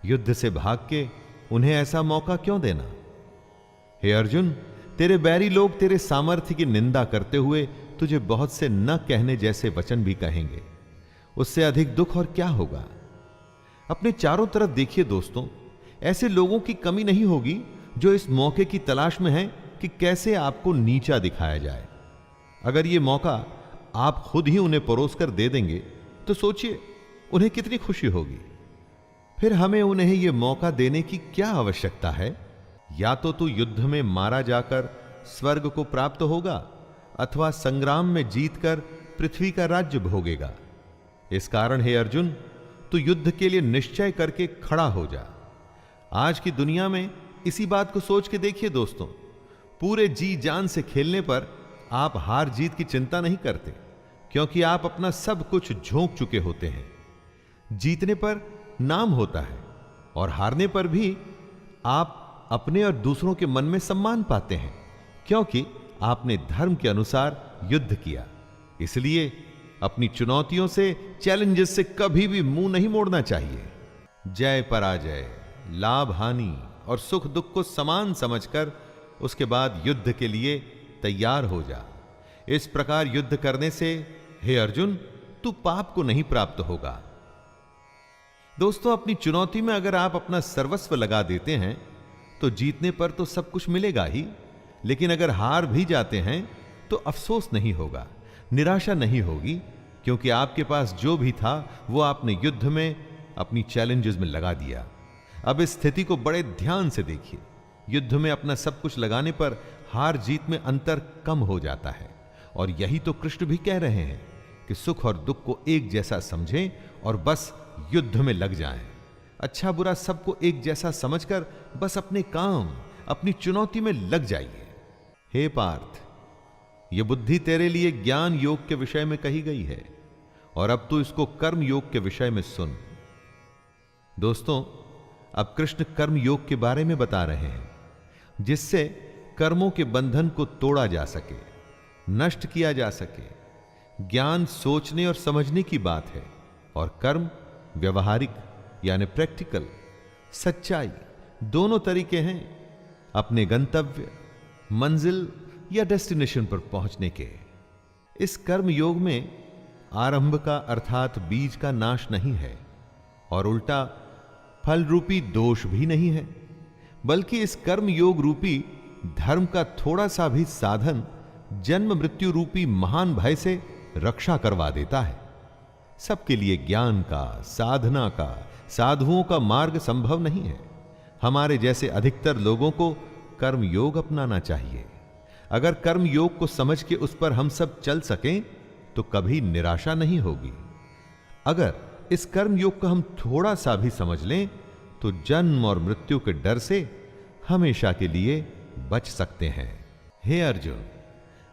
युद्ध से भाग के उन्हें ऐसा मौका क्यों देना? हे अर्जुन, तेरे बैरी लोग तेरे सामर्थ्य की निंदा करते हुए तुझे बहुत से न कहने जैसे वचन भी कहेंगे। उससे अधिक दुख और क्या होगा? अपने चारों तरफ देखिए दोस्तों, ऐसे लोगों की कमी नहीं होगी जो इस मौके की तलाश में हैं कि कैसे आपको नीचा दिखाया जाए। अगर ये मौका आप खुद ही उन्हें परोसकर दे देंगे तो सोचिए उन्हें कितनी खुशी होगी। फिर हमें उन्हें यह मौका देने की क्या आवश्यकता है? या तो तू युद्ध में मारा जाकर स्वर्ग को प्राप्त होगा अथवा संग्राम में जीतकर पृथ्वी का राज्य भोगेगा। इस कारण हे अर्जुन, तू युद्ध के लिए निश्चय करके खड़ा हो जा। आज की दुनिया में इसी बात को सोच के देखिए दोस्तों, पूरे जी जान से खेलने पर आप हार जीत की चिंता नहीं करते, क्योंकि आप अपना सब कुछ झोंक चुके होते हैं। जीतने पर नाम होता है और हारने पर भी आप अपने और दूसरों के मन में सम्मान पाते हैं, क्योंकि आपने धर्म के अनुसार युद्ध किया। इसलिए अपनी चुनौतियों से, चैलेंजेस से कभी भी मुंह नहीं मोड़ना चाहिए। जय पराजय, लाभ हानि और सुख दुख को समान समझकर उसके बाद युद्ध के लिए तैयार हो जा। इस प्रकार युद्ध करने से हे अर्जुन, तू पाप को नहीं प्राप्त होगा। दोस्तों, अपनी चुनौती में अगर आप अपना सर्वस्व लगा देते हैं तो जीतने पर तो सब कुछ मिलेगा ही, लेकिन अगर हार भी जाते हैं तो अफसोस नहीं होगा, निराशा नहीं होगी, क्योंकि आपके पास जो भी था वो आपने युद्ध में, अपनी चैलेंजेस में लगा दिया। अब इस स्थिति को बड़े ध्यान से देखिए। युद्ध में अपना सब कुछ लगाने पर हार जीत में अंतर कम हो जाता है, और यही तो कृष्ण भी कह रहे हैं कि सुख और दुख को एक जैसा समझें और बस युद्ध में लग जाएं। अच्छा बुरा सबको एक जैसा समझकर बस अपने काम, अपनी चुनौती में लग जाइए। हे पार्थ, यह बुद्धि तेरे लिए ज्ञान योग के विषय में कही गई है, और अब तू इसको कर्म योग के विषय में सुन। दोस्तों, अब कृष्ण कर्म योग के बारे में बता रहे हैं, जिससे कर्मों के बंधन को तोड़ा जा सके, नष्ट किया जा सके। ज्ञान सोचने और समझने की बात है, और कर्म व्यवहारिक यानी प्रैक्टिकल, सच्चाई, दोनों तरीके हैं अपने गंतव्य, मंजिल या डेस्टिनेशन पर पहुंचने के। इस कर्म योग में आरंभ का अर्थात बीज का नाश नहीं है, और उल्टा फल रूपी दोष भी नहीं है, बल्कि इस कर्म योग रूपी धर्म का थोड़ा सा भी साधन जन्म मृत्यु रूपी महान भय से रक्षा करवा देता है। सबके लिए ज्ञान का, साधना का, साधुओं का मार्ग संभव नहीं है। हमारे जैसे अधिकतर लोगों को कर्म योग अपनाना चाहिए। अगर कर्म योग को समझ के उस पर हम सब चल सकें तो कभी निराशा नहीं होगी। अगर इस कर्म योग को हम थोड़ा सा भी समझ लें तो जन्म और मृत्यु के डर से हमेशा के लिए बच सकते हैं। हे अर्जुन,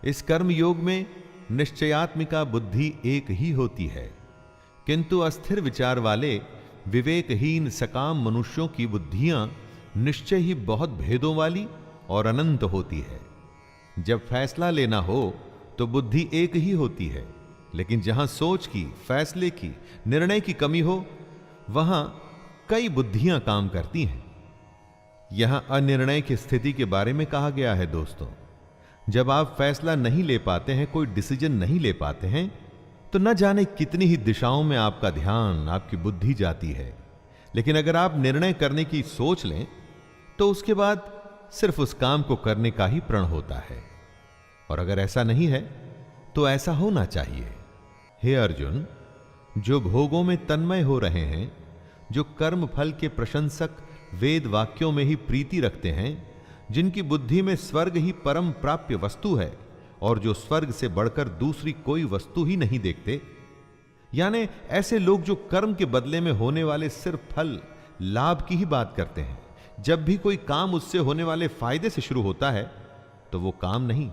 इस कर्म योग में निश्चयात्मिका बुद्धि एक ही होती है, किंतु अस्थिर विचार वाले विवेकहीन सकाम मनुष्यों की बुद्धियां निश्चय ही बहुत भेदों वाली और अनंत होती है। जब फैसला लेना हो तो बुद्धि एक ही होती है, लेकिन जहां सोच की, फैसले की, निर्णय की कमी हो वहां कई बुद्धियां काम करती हैं। यहां अनिर्णय की स्थिति के बारे में कहा गया है। दोस्तों, जब आप फैसला नहीं ले पाते हैं, कोई डिसीजन नहीं ले पाते हैं, तो न जाने कितनी ही दिशाओं में आपका ध्यान, आपकी बुद्धि जाती है। लेकिन अगर आप निर्णय करने की सोच लें तो उसके बाद सिर्फ उस काम को करने का ही प्रण होता है, और अगर ऐसा नहीं है तो ऐसा होना चाहिए। हे अर्जुन, जो भोगों में तन्मय हो रहे हैं, जो कर्म फल के प्रशंसक वेद वाक्यों में ही प्रीति रखते हैं, जिनकी बुद्धि में स्वर्ग ही परम प्राप्य वस्तु है और जो स्वर्ग से बढ़कर दूसरी कोई वस्तु ही नहीं देखते, यानी ऐसे लोग जो कर्म के बदले में होने वाले सिर्फ फल, लाभ की ही बात करते हैं। जब भी कोई काम उससे होने वाले फायदे से शुरू होता है तो वो काम नहीं,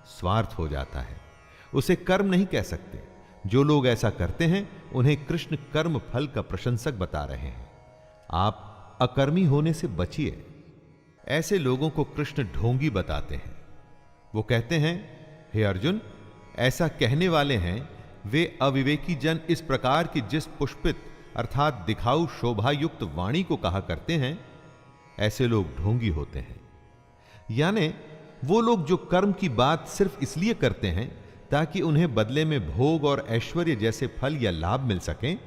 स्वार्थ हो जाता है, उसे कर्म नहीं कह सकते। जो लोग ऐसा करते हैं उन्हें कृष्ण कर्म फल का प्रशंसक बता रहे हैं। आप अकर्मी होने से बचिए। ऐसे लोगों को कृष्ण ढोंगी बताते हैं। वो कहते हैं, हे अर्जुन, ऐसा कहने वाले हैं वे अविवेकी जन इस प्रकार की जिस पुष्पित अर्थात दिखाऊ शोभायुक्त वाणी को कहा करते हैं, ऐसे लोग ढोंगी होते हैं। यानी वो लोग जो कर्म की बात सिर्फ इसलिए करते हैं ताकि उन्हें बदले में भोग और ऐश्वर्य जैसे फल या लाभ मिल सकें,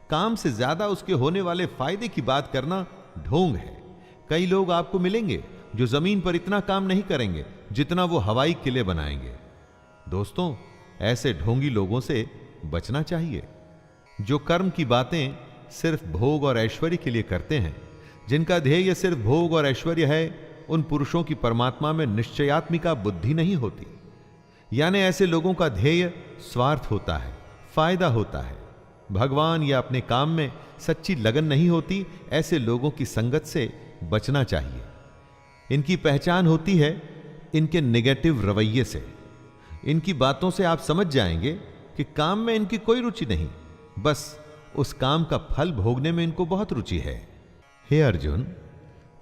काम से ज्यादा उसके होने वाले फायदे की बात करना ढोंग है। कई लोग आपको मिलेंगे जो जमीन पर इतना काम नहीं करेंगे जितना वो हवाई किले बनाएंगे। दोस्तों, ऐसे ढोंगी लोगों से बचना चाहिए। जो कर्म की बातें सिर्फ भोग और ऐश्वर्य के लिए करते हैं, जिनका ध्येय सिर्फ भोग और ऐश्वर्य है, उन पुरुषों की परमात्मा में निश्चयात्मिका बुद्धि नहीं होती। यानी ऐसे लोगों का ध्येय स्वार्थ होता है, फायदा होता है। भगवान या अपने काम में सच्ची लगन नहीं होती। ऐसे लोगों की संगत से बचना चाहिए। इनकी पहचान होती है इनके नेगेटिव रवैये से। इनकी बातों से आप समझ जाएंगे कि काम में इनकी कोई रुचि नहीं, बस उस काम का फल भोगने में इनको बहुत रुचि है। हे अर्जुन,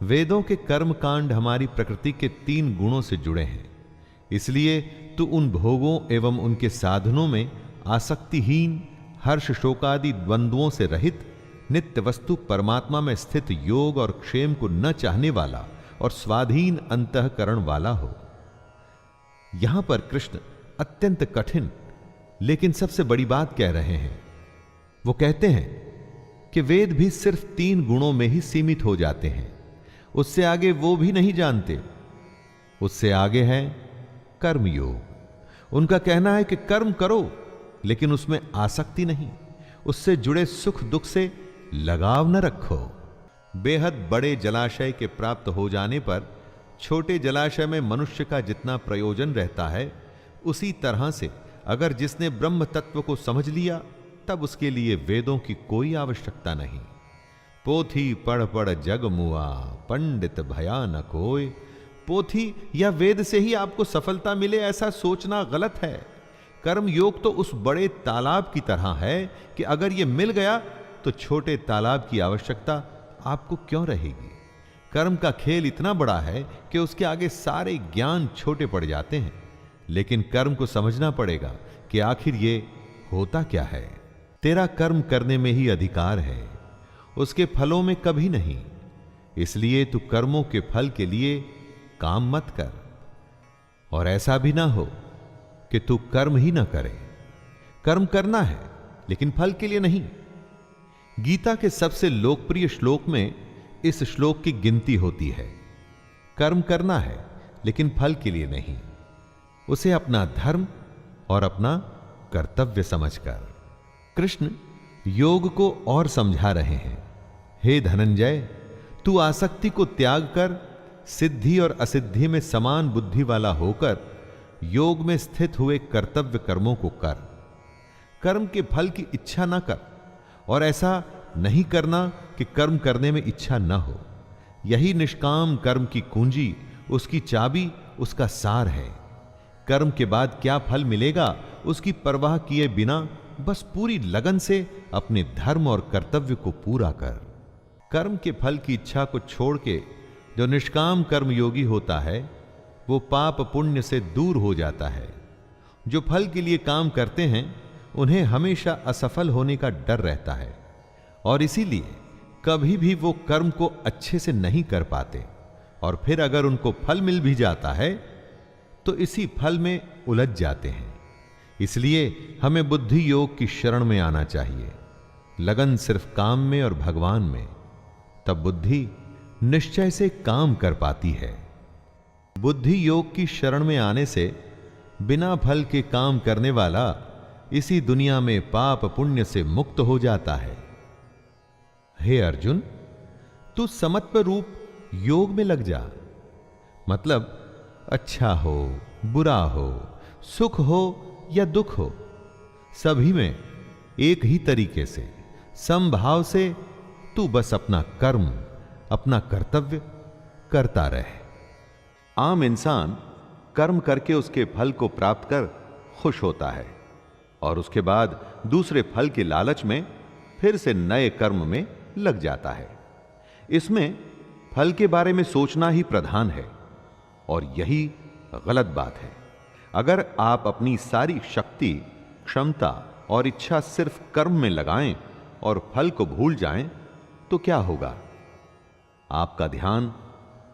वेदों के कर्म कांड हमारी प्रकृति के 3 गुणों से जुड़े हैं। इसलिए तू उन भोगों एवं उनके साधनों में आसक्तिहीन, हर्ष शोकादि द्वंद्वों से रहित, नित्य वस्तु परमात्मा में स्थित योग और क्षेम को न चाहने वाला और स्वाधीन अंतःकरण वाला हो। यहां पर कृष्ण अत्यंत कठिन लेकिन सबसे बड़ी बात कह रहे हैं। वो कहते हैं कि वेद भी सिर्फ 3 गुणों में ही सीमित हो जाते हैं, उससे आगे वो भी नहीं जानते। उससे आगे है कर्मयोग। उनका कहना है कि कर्म करो लेकिन उसमें आसक्ति नहीं, उससे जुड़े सुख दुख से लगाव न रखो। बेहद बड़े जलाशय के प्राप्त हो जाने पर छोटे जलाशय में मनुष्य का जितना प्रयोजन रहता है, उसी तरह से अगर जिसने ब्रह्म तत्व को समझ लिया तब उसके लिए वेदों की कोई आवश्यकता नहीं। पोथी पढ़ पढ़ जग मुआ, पंडित भया न कोय। पोथी या वेद से ही आपको सफलता मिले ऐसा सोचना गलत है। कर्म योग तो उस बड़े तालाब की तरह है कि अगर यह मिल गया तो छोटे तालाब की आवश्यकता आपको क्यों रहेगी। कर्म का खेल इतना बड़ा है कि उसके आगे सारे ज्ञान छोटे पड़ जाते हैं। लेकिन कर्म को समझना पड़ेगा कि आखिर ये होता क्या है। तेरा कर्म करने में ही अधिकार है, उसके फलों में कभी नहीं। इसलिए तू कर्मों के फल के लिए काम मत कर, और ऐसा भी ना हो कि तू कर्म ही ना करे। कर्म करना है लेकिन फल के लिए नहीं। गीता के सबसे लोकप्रिय श्लोक में इस श्लोक की गिनती होती है। कर्म करना है लेकिन फल के लिए नहीं, उसे अपना धर्म और अपना कर्तव्य समझकर। कृष्ण योग को और समझा रहे हैं। हे धनंजय, तू आसक्ति को त्याग कर सिद्धि और असिद्धि में समान बुद्धि वाला होकर योग में स्थित हुए कर्तव्य कर्मों को कर। कर्म के फल की इच्छा न कर, और ऐसा नहीं करना कि कर्म करने में इच्छा न हो। यही निष्काम कर्म की कुंजी, उसकी चाबी, उसका सार है। कर्म के बाद क्या फल मिलेगा उसकी परवाह किए बिना बस पूरी लगन से अपने धर्म और कर्तव्य को पूरा कर। कर्म के फल की इच्छा को छोड़ के जो निष्काम कर्म योगी होता है वो पाप पुण्य से दूर हो जाता है। जो फल के लिए काम करते हैं उन्हें हमेशा असफल होने का डर रहता है, और इसीलिए कभी भी वो कर्म को अच्छे से नहीं कर पाते, और फिर अगर उनको फल मिल भी जाता है तो इसी फल में उलझ जाते हैं। इसलिए हमें बुद्धि योग की शरण में आना चाहिए, लगन सिर्फ काम में और भगवान में। तब बुद्धि निश्चय से काम कर पाती है। बुद्धि योग की शरण में आने से बिना फल के काम करने वाला इसी दुनिया में पाप पुण्य से मुक्त हो जाता है। हे अर्जुन, तू समत्व रूप योग में लग जा। मतलब अच्छा हो बुरा हो, सुख हो या दुख हो, सभी में एक ही तरीके से समभाव से तू बस अपना कर्म, अपना कर्तव्य करता रहे। आम इंसान कर्म करके उसके फल को प्राप्त कर खुश होता है, और उसके बाद दूसरे फल के लालच में फिर से नए कर्म में लग जाता है। इसमें फल के बारे में सोचना ही प्रधान है, और यही गलत बात है। अगर आप अपनी सारी शक्ति, क्षमता और इच्छा सिर्फ कर्म में लगाएं और फल को भूल जाएं, तो क्या होगा? आपका ध्यान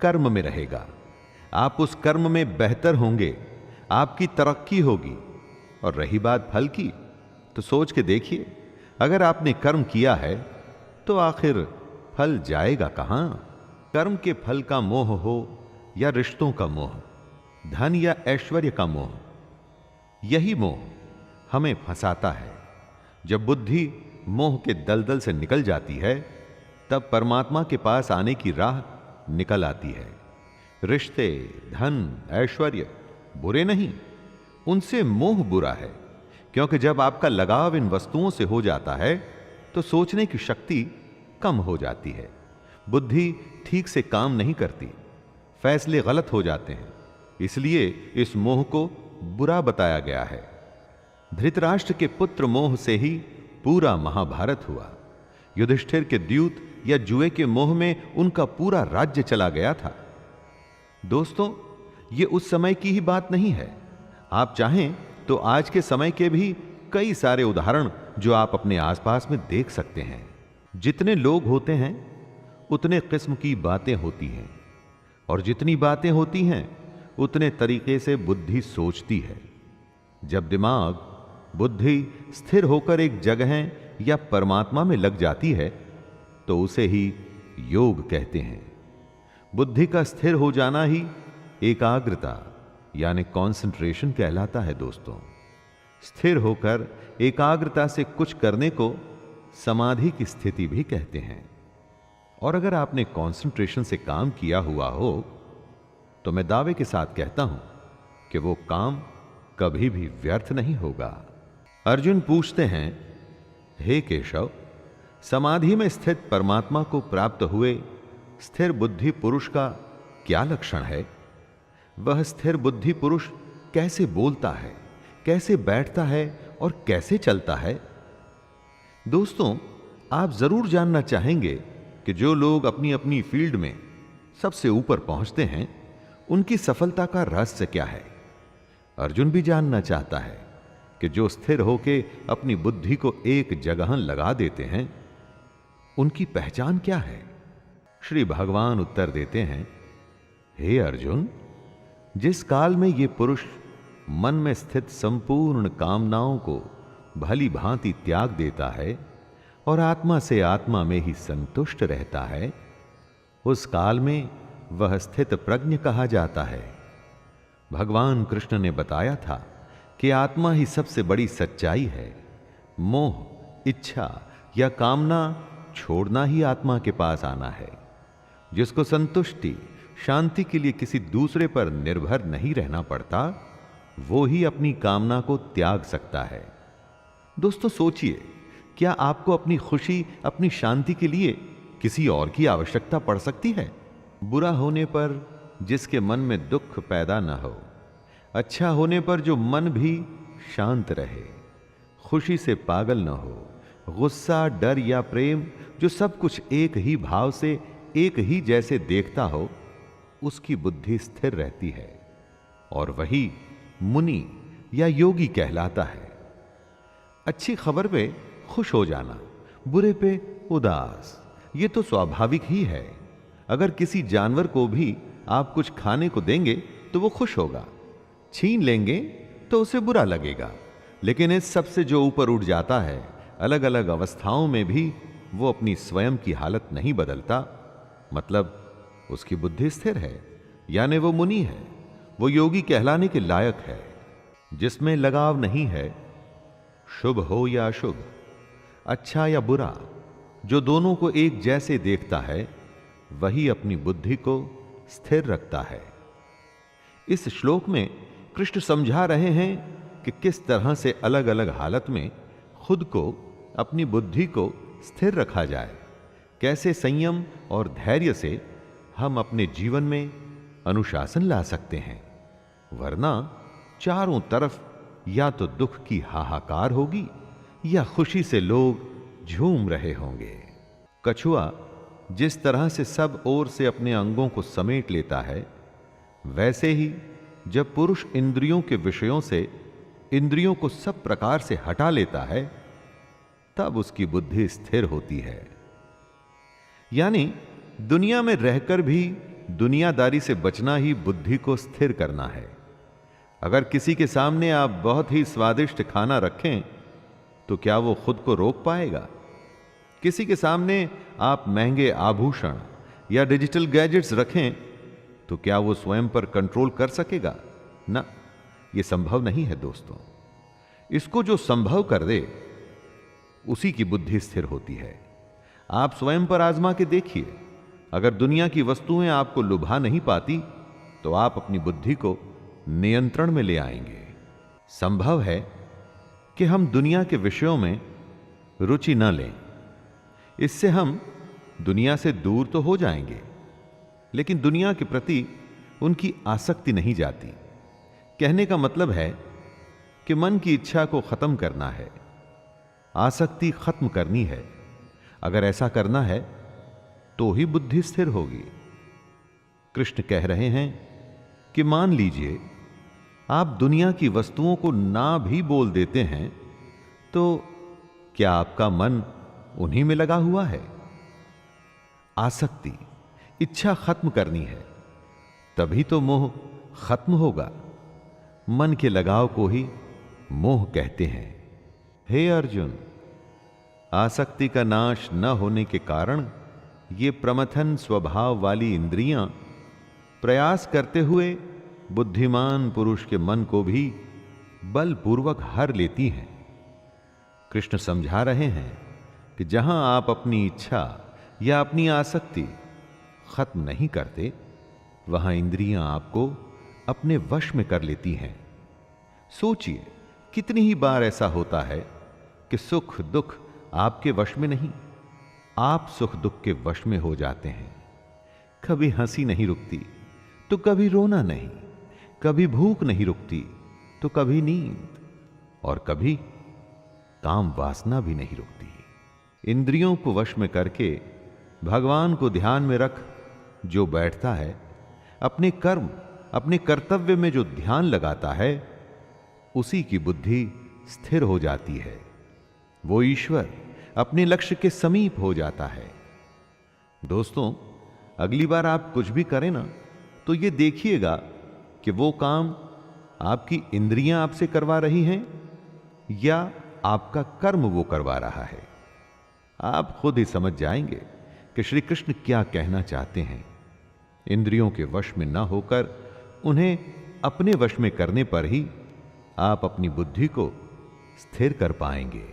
कर्म में रहेगा, आप उस कर्म में बेहतर होंगे, आपकी तरक्की होगी। और रही बात फल की, तो सोच के देखिए, अगर आपने कर्म किया है तो आखिर फल जाएगा कहां? कर्म के फल का मोह हो या रिश्तों का मोह, धन या ऐश्वर्य का मोह, यही मोह हमें फंसाता है। जब बुद्धि मोह के दलदल से निकल जाती है तब परमात्मा के पास आने की राह निकल आती है। रिश्ते, धन, ऐश्वर्य बुरे नहीं, उनसे मोह बुरा है, क्योंकि जब आपका लगाव इन वस्तुओं से हो जाता है तो सोचने की शक्ति कम हो जाती है, बुद्धि ठीक से काम नहीं करती, फैसले गलत हो जाते हैं। इसलिए इस मोह को बुरा बताया गया है। धृतराष्ट्र के पुत्र मोह से ही पूरा महाभारत हुआ। युधिष्ठिर के द्यूत या जुए के मोह में उनका पूरा राज्य चला गया था। दोस्तों, ये उस समय की ही बात नहीं है। आप चाहें तो आज के समय के भी कई सारे उदाहरण जो आप अपने आसपास में देख सकते हैं। जितने लोग होते हैं उतने किस्म की बातें होती हैं, और जितनी बातें होती हैं उतने तरीके से बुद्धि सोचती है। जब दिमाग, बुद्धि स्थिर होकर एक जगह या परमात्मा में लग जाती है तो उसे ही योग कहते हैं। बुद्धि का स्थिर हो जाना ही एकाग्रता यानी कंसंट्रेशन कहलाता है। दोस्तों, स्थिर होकर एकाग्रता से कुछ करने को समाधि की स्थिति भी कहते हैं। और अगर आपने कंसंट्रेशन से काम किया हुआ हो तो मैं दावे के साथ कहता हूं कि वो काम कभी भी व्यर्थ नहीं होगा। अर्जुन पूछते हैं, हे केशव, समाधि में स्थित परमात्मा को प्राप्त हुए स्थिर बुद्धि पुरुष का क्या लक्षण है? वह स्थिर बुद्धि पुरुष कैसे बोलता है, कैसे बैठता है और कैसे चलता है? दोस्तों, आप जरूर जानना चाहेंगे कि जो लोग अपनी अपनी फील्ड में सबसे ऊपर पहुंचते हैं उनकी सफलता का रहस्य क्या है। अर्जुन भी जानना चाहता है कि जो स्थिर होकर अपनी बुद्धि को एक जगह लगा देते हैं उनकी पहचान क्या है। श्री भगवान उत्तर देते हैं, हे अर्जुन, जिस काल में ये पुरुष मन में स्थित संपूर्ण कामनाओं को भली भांति त्याग देता है और आत्मा से आत्मा में ही संतुष्ट रहता है, उस काल में वह स्थित प्रज्ञ कहा जाता है। भगवान कृष्ण ने बताया था कि आत्मा ही सबसे बड़ी सच्चाई है। मोह, इच्छा या कामना छोड़ना ही आत्मा के पास आना है। जिसको संतुष्टि, शांति के लिए किसी दूसरे पर निर्भर नहीं रहना पड़ता, वो ही अपनी कामना को त्याग सकता है। दोस्तों, सोचिए, क्या आपको अपनी खुशी, अपनी शांति के लिए किसी और की आवश्यकता पड़ सकती है? बुरा होने पर जिसके मन में दुख पैदा न हो, अच्छा होने पर जो मन भी शांत रहे, खुशी से पागल न हो, गुस्सा, डर या प्रेम जो सब कुछ एक ही भाव से एक ही जैसे देखता हो, उसकी बुद्धि स्थिर रहती है और वही मुनि या योगी कहलाता है। अच्छी खबर पे खुश हो जाना, बुरे पे उदास, ये तो स्वाभाविक ही है। अगर किसी जानवर को भी आप कुछ खाने को देंगे तो वो खुश होगा, छीन लेंगे तो उसे बुरा लगेगा। लेकिन इस सब से जो ऊपर उठ जाता है, अलग अलग अवस्थाओं में भी वो अपनी स्वयं की हालत नहीं बदलता, मतलब उसकी बुद्धि स्थिर है, यानी वो मुनि है, वो योगी कहलाने के लायक है। जिसमें लगाव नहीं है, शुभ हो या अशुभ, अच्छा या बुरा, जो दोनों को एक जैसे देखता है, वही अपनी बुद्धि को स्थिर रखता है। इस श्लोक में कृष्ण समझा रहे हैं कि किस तरह से अलग अलग हालत में खुद को, अपनी बुद्धि को स्थिर रखा जाए, कैसे संयम और धैर्य से हम अपने जीवन में अनुशासन ला सकते हैं। वरना चारों तरफ या तो दुख की हाहाकार होगी या खुशी से लोग झूम रहे होंगे। कछुआ जिस तरह से सब ओर से अपने अंगों को समेट लेता है, वैसे ही जब पुरुष इंद्रियों के विषयों से इंद्रियों को सब प्रकार से हटा लेता है, तब उसकी बुद्धि स्थिर होती है। यानी दुनिया में रहकर भी दुनियादारी से बचना ही बुद्धि को स्थिर करना है। अगर किसी के सामने आप बहुत ही स्वादिष्ट खाना रखें तो क्या वो खुद को रोक पाएगा? किसी के सामने आप महंगे आभूषण या डिजिटल गैजेट्स रखें तो क्या वो स्वयं पर कंट्रोल कर सकेगा? ना, ये संभव नहीं है दोस्तों। इसको जो संभव कर दे उसी की बुद्धि स्थिर होती है। आप स्वयं पर आजमा के देखिए, अगर दुनिया की वस्तुएं आपको लुभा नहीं पाती तो आप अपनी बुद्धि को नियंत्रण में ले आएंगे। संभव है कि हम दुनिया के विषयों में रुचि न लें, इससे हम दुनिया से दूर तो हो जाएंगे, लेकिन दुनिया के प्रति उनकी आसक्ति नहीं जाती। कहने का मतलब है कि मन की इच्छा को खत्म करना है, आसक्ति खत्म करनी है। अगर ऐसा करना है तो ही बुद्धि स्थिर होगी। कृष्ण कह रहे हैं कि मान लीजिए आप दुनिया की वस्तुओं को ना भी बोल देते हैं, तो क्या आपका मन उन्हीं में लगा हुआ है? आसक्ति, इच्छा खत्म करनी है, तभी तो मोह खत्म होगा। मन के लगाव को ही मोह कहते हैं। हे अर्जुन, आसक्ति का नाश न होने के कारण ये प्रमथन स्वभाव वाली इंद्रियां प्रयास करते हुए बुद्धिमान पुरुष के मन को भी बलपूर्वक हर लेती हैं। कृष्ण समझा रहे हैं कि जहां आप अपनी इच्छा या अपनी आसक्ति खत्म नहीं करते, वहां इंद्रियां आपको अपने वश में कर लेती हैं। सोचिए, कितनी ही बार ऐसा होता है कि सुख दुख आपके वश में नहीं, आप सुख दुख के वश में हो जाते हैं। कभी हंसी नहीं रुकती तो कभी रोना नहीं, कभी भूख नहीं रुकती तो कभी नींद, और कभी काम वासना भी नहीं रुकती। इंद्रियों को वश में करके भगवान को ध्यान में रख जो बैठता है, अपने कर्म अपने कर्तव्य में जो ध्यान लगाता है, उसी की बुद्धि स्थिर हो जाती है। वो ईश्वर अपने लक्ष्य के समीप हो जाता है। दोस्तों, अगली बार आप कुछ भी करें ना, तो ये देखिएगा कि वो काम आपकी इंद्रियां आपसे करवा रही हैं या आपका कर्म वो करवा रहा है। आप खुद ही समझ जाएंगे कि श्री कृष्ण क्या कहना चाहते हैं। इंद्रियों के वश में ना होकर उन्हें अपने वश में करने पर ही आप अपनी बुद्धि को स्थिर कर पाएंगे।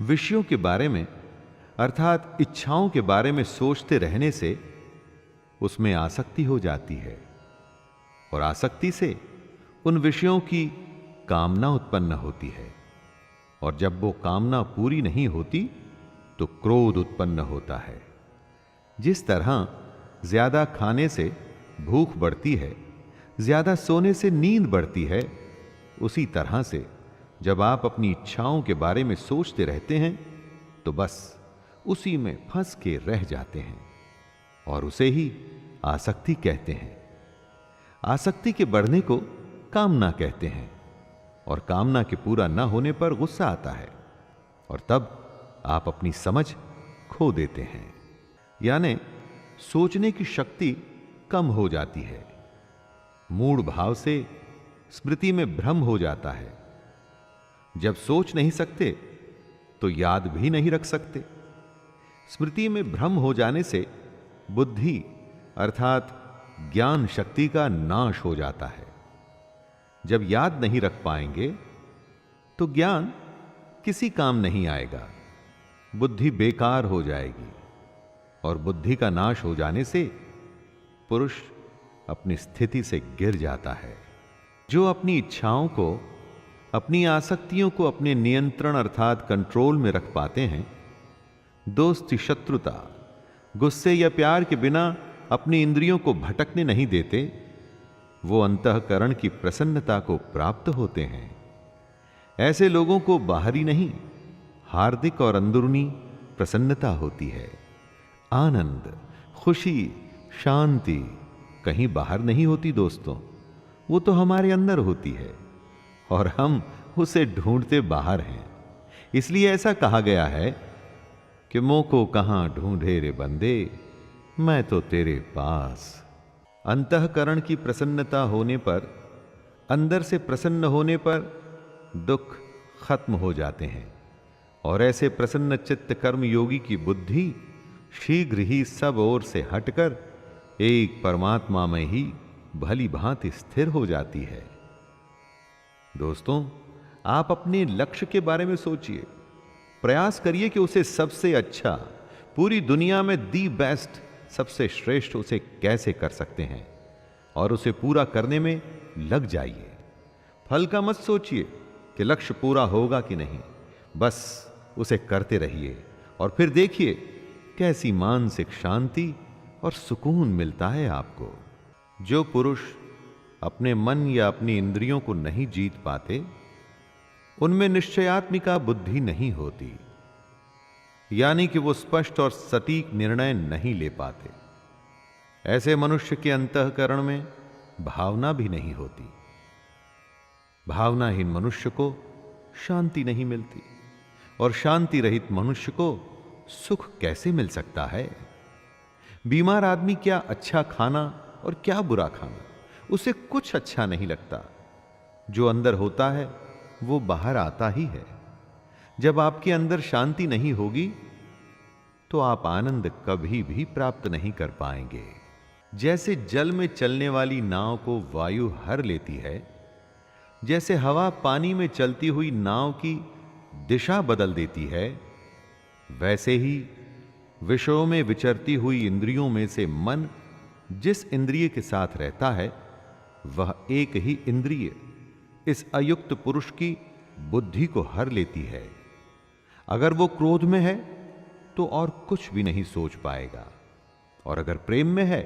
विषयों के बारे में अर्थात इच्छाओं के बारे में सोचते रहने से उसमें आसक्ति हो जाती है, और आसक्ति से उन विषयों की कामना उत्पन्न होती है, और जब वो कामना पूरी नहीं होती तो क्रोध उत्पन्न होता है। जिस तरह ज्यादा खाने से भूख बढ़ती है, ज्यादा सोने से नींद बढ़ती है, उसी तरह से जब आप अपनी इच्छाओं के बारे में सोचते रहते हैं तो बस उसी में फंस के रह जाते हैं, और उसे ही आसक्ति कहते हैं। आसक्ति के बढ़ने को कामना कहते हैं, और कामना के पूरा न होने पर गुस्सा आता है, और तब आप अपनी समझ खो देते हैं, यानी सोचने की शक्ति कम हो जाती है। मूढ़ भाव से स्मृति में भ्रम हो जाता है। जब सोच नहीं सकते तो याद भी नहीं रख सकते। स्मृति में भ्रम हो जाने से बुद्धि अर्थात ज्ञान शक्ति का नाश हो जाता है। जब याद नहीं रख पाएंगे तो ज्ञान किसी काम नहीं आएगा, बुद्धि बेकार हो जाएगी, और बुद्धि का नाश हो जाने से पुरुष अपनी स्थिति से गिर जाता है। जो अपनी इच्छाओं को, अपनी आसक्तियों को अपने नियंत्रण अर्थात कंट्रोल में रख पाते हैं, दोस्ती शत्रुता, गुस्से या प्यार के बिना अपनी इंद्रियों को भटकने नहीं देते, वो अंतःकरण की प्रसन्नता को प्राप्त होते हैं। ऐसे लोगों को बाहरी नहीं, हार्दिक और अंदरूनी प्रसन्नता होती है। आनंद, खुशी, शांति कहीं बाहर नहीं होती दोस्तों, वो तो हमारे अंदर होती है, और हम उसे ढूंढते बाहर हैं। इसलिए ऐसा कहा गया है कि मोह को कहां ढूंढे रे बंदे, मैं तो तेरे पास। अंतःकरण की प्रसन्नता होने पर, अंदर से प्रसन्न होने पर दुख खत्म हो जाते हैं, और ऐसे प्रसन्न चित्त कर्म योगी की बुद्धि शीघ्र ही सब ओर से हटकर एक परमात्मा में ही भली भांति स्थिर हो जाती है। दोस्तों, आप अपने लक्ष्य के बारे में सोचिए, प्रयास करिए कि उसे सबसे अच्छा, पूरी दुनिया में दी बेस्ट, सबसे श्रेष्ठ उसे कैसे कर सकते हैं, और उसे पूरा करने में लग जाइए। फल का मत सोचिए कि लक्ष्य पूरा होगा कि नहीं, बस उसे करते रहिए, और फिर देखिए कैसी मानसिक शांति और सुकून मिलता है आपको। जो पुरुष अपने मन या अपनी इंद्रियों को नहीं जीत पाते, उनमें निश्चयात्मिका बुद्धि नहीं होती। यानी कि वो स्पष्ट और सटीक निर्णय नहीं ले पाते। ऐसे मनुष्य के अंतःकरण में भावना भी नहीं होती। भावनाहीन मनुष्य को शांति नहीं मिलती, और शांति रहित मनुष्य को सुख कैसे मिल सकता है? बीमार आदमी क्या अच्छा खाना और क्या बुरा खाना, उसे कुछ अच्छा नहीं लगता। जो अंदर होता है वो बाहर आता ही है। जब आपके अंदर शांति नहीं होगी तो आप आनंद कभी भी प्राप्त नहीं कर पाएंगे। जैसे जल में चलने वाली नाव को वायु हर लेती है, जैसे हवा पानी में चलती हुई नाव की दिशा बदल देती है, वैसे ही विषयों में विचरती हुई इंद्रियों में से मन जिस इंद्रिय के साथ रहता है, वह एक ही इंद्रिय इस अयुक्त पुरुष की बुद्धि को हर लेती है। अगर वो क्रोध में है तो और कुछ भी नहीं सोच पाएगा, और अगर प्रेम में है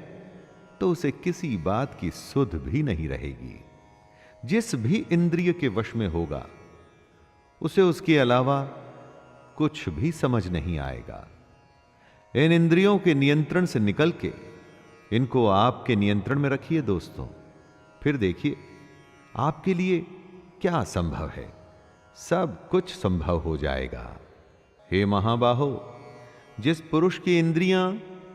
तो उसे किसी बात की सुध भी नहीं रहेगी। जिस भी इंद्रिय के वश में होगा उसे उसके अलावा कुछ भी समझ नहीं आएगा। इन इंद्रियों के नियंत्रण से निकल के इनको आपके नियंत्रण में रखिए दोस्तों, फिर देखिए आपके लिए क्या संभव है। सब कुछ संभव हो जाएगा। हे महाबाहो, जिस पुरुष की इंद्रियां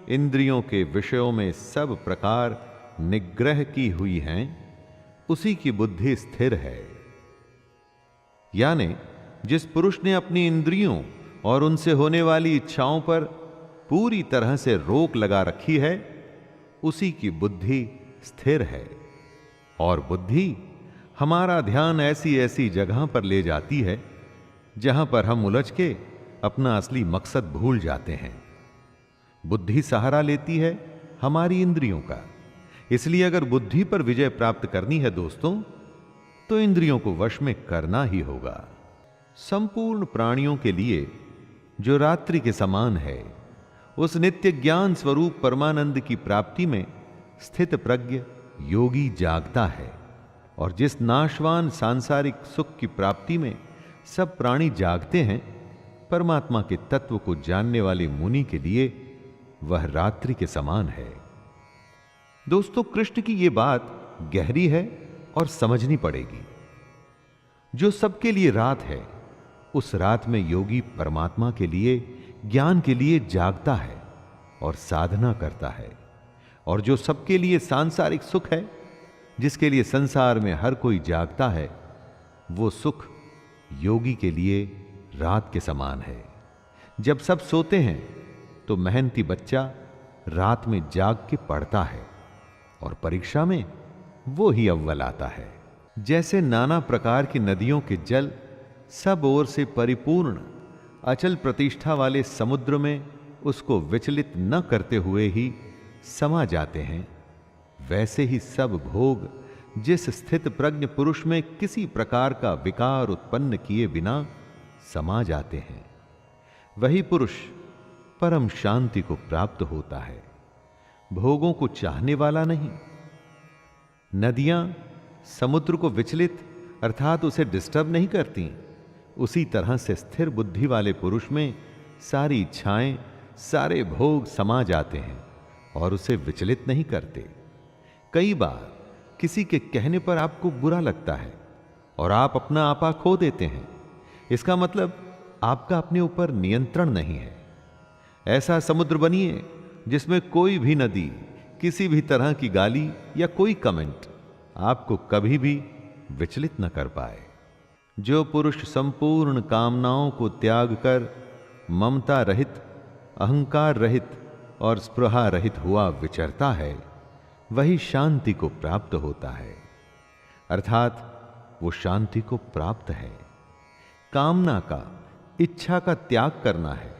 इंद्रियों के विषयों में सब प्रकार निग्रह की हुई हैं, उसी की बुद्धि स्थिर है। यानी जिस पुरुष ने अपनी इंद्रियों और उनसे होने वाली इच्छाओं पर पूरी तरह से रोक लगा रखी है, उसी की बुद्धि स्थिर है। और बुद्धि हमारा ध्यान ऐसी ऐसी जगह पर ले जाती है जहां पर हम उलझ के अपना असली मकसद भूल जाते हैं। बुद्धि सहारा लेती है हमारी इंद्रियों का। इसलिए अगर बुद्धि पर विजय प्राप्त करनी है दोस्तों, तो इंद्रियों को वश में करना ही होगा। संपूर्ण प्राणियों के लिए जो रात्रि के समान है, उस नित्य ज्ञान स्वरूप परमानंद की प्राप्ति में स्थित प्रज्ञ योगी जागता है। और जिस नाशवान सांसारिक सुख की प्राप्ति में सब प्राणी जागते हैं, परमात्मा के तत्व को जानने वाले मुनि के लिए वह रात्रि के समान है। दोस्तों, कृष्ण की यह बात गहरी है और समझनी पड़ेगी। जो सबके लिए रात है, उस रात में योगी परमात्मा के लिए, ज्ञान के लिए जागता है और साधना करता है। और जो सबके लिए सांसारिक सुख है, जिसके लिए संसार में हर कोई जागता है, वो सुख योगी के लिए रात के समान है। जब सब सोते हैं तो मेहनती बच्चा रात में जाग के पढ़ता है और परीक्षा में वो ही अव्वल आता है। जैसे नाना प्रकार की नदियों के जल सब ओर से परिपूर्ण अचल प्रतिष्ठा वाले समुद्र में उसको विचलित न करते हुए ही समा जाते हैं, वैसे ही सब भोग जिस स्थित प्रज्ञ पुरुष में किसी प्रकार का विकार उत्पन्न किए बिना समा जाते हैं, वही पुरुष परम शांति को प्राप्त होता है। भोगों को चाहने वाला नहीं। नदियां समुद्र को विचलित अर्थात उसे डिस्टर्ब नहीं करती, उसी तरह से स्थिर बुद्धि वाले पुरुष में सारी इच्छाएं, सारे भोग समा जाते हैं और उसे विचलित नहीं करते। कई बार किसी के कहने पर आपको बुरा लगता है और आप अपना आपा खो देते हैं। इसका मतलब आपका अपने ऊपर नियंत्रण नहीं है। ऐसा समुद्र बनिए जिसमें कोई भी नदी, किसी भी तरह की गाली या कोई कमेंट आपको कभी भी विचलित न कर पाए। जो पुरुष संपूर्ण कामनाओं को त्याग कर ममता रहित, अहंकार रहित और स्पृहा रहित हुआ विचरता है, वही शांति को प्राप्त होता है। अर्थात वो शांति को प्राप्त है। कामना का, इच्छा का त्याग करना है,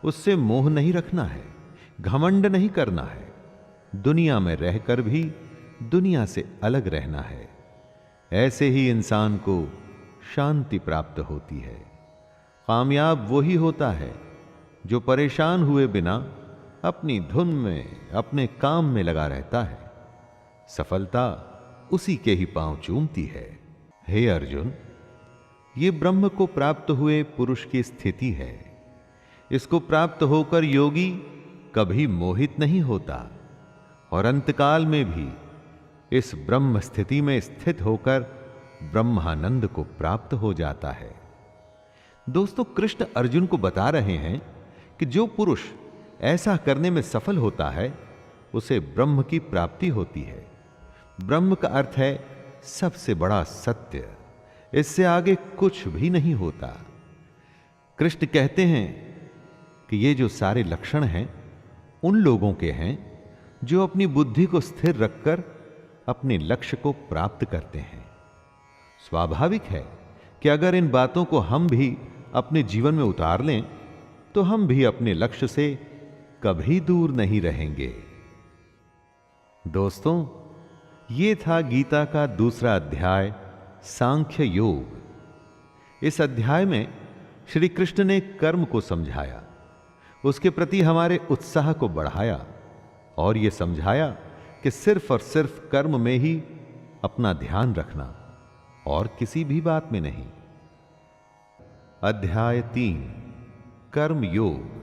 उससे मोह नहीं रखना है, घमंड नहीं करना है, दुनिया में रहकर भी दुनिया से अलग रहना है। ऐसे ही इंसान को शांति प्राप्त होती है। कामयाब वही होता है जो परेशान हुए बिना अपनी धुन में, अपने काम में लगा रहता है। सफलता उसी के ही पांव चूमती है। हे अर्जुन, ये ब्रह्म को प्राप्त हुए पुरुष की स्थिति है। इसको प्राप्त होकर योगी कभी मोहित नहीं होता और अंतकाल में भी इस ब्रह्म स्थिति में स्थित होकर ब्रह्मानंद को प्राप्त हो जाता है। दोस्तों, कृष्ण अर्जुन को बता रहे हैं कि जो पुरुष ऐसा करने में सफल होता है उसे ब्रह्म की प्राप्ति होती है। ब्रह्म का अर्थ है सबसे बड़ा सत्य, इससे आगे कुछ भी नहीं होता। कृष्ण कहते हैं कि ये जो सारे लक्षण हैं उन लोगों के हैं जो अपनी बुद्धि को स्थिर रखकर अपने लक्ष्य को प्राप्त करते हैं। स्वाभाविक है कि अगर इन बातों को हम भी अपने जीवन में उतार लें तो हम भी अपने लक्ष्य से कभी दूर नहीं रहेंगे। दोस्तों, ये था गीता का दूसरा अध्याय, सांख्य योग। इस अध्याय में श्री कृष्ण ने कर्म को समझाया, उसके प्रति हमारे उत्साह को बढ़ाया और यह समझाया कि सिर्फ और सिर्फ कर्म में ही अपना ध्यान रखना और किसी भी बात में नहीं। अध्याय 3, कर्म योग।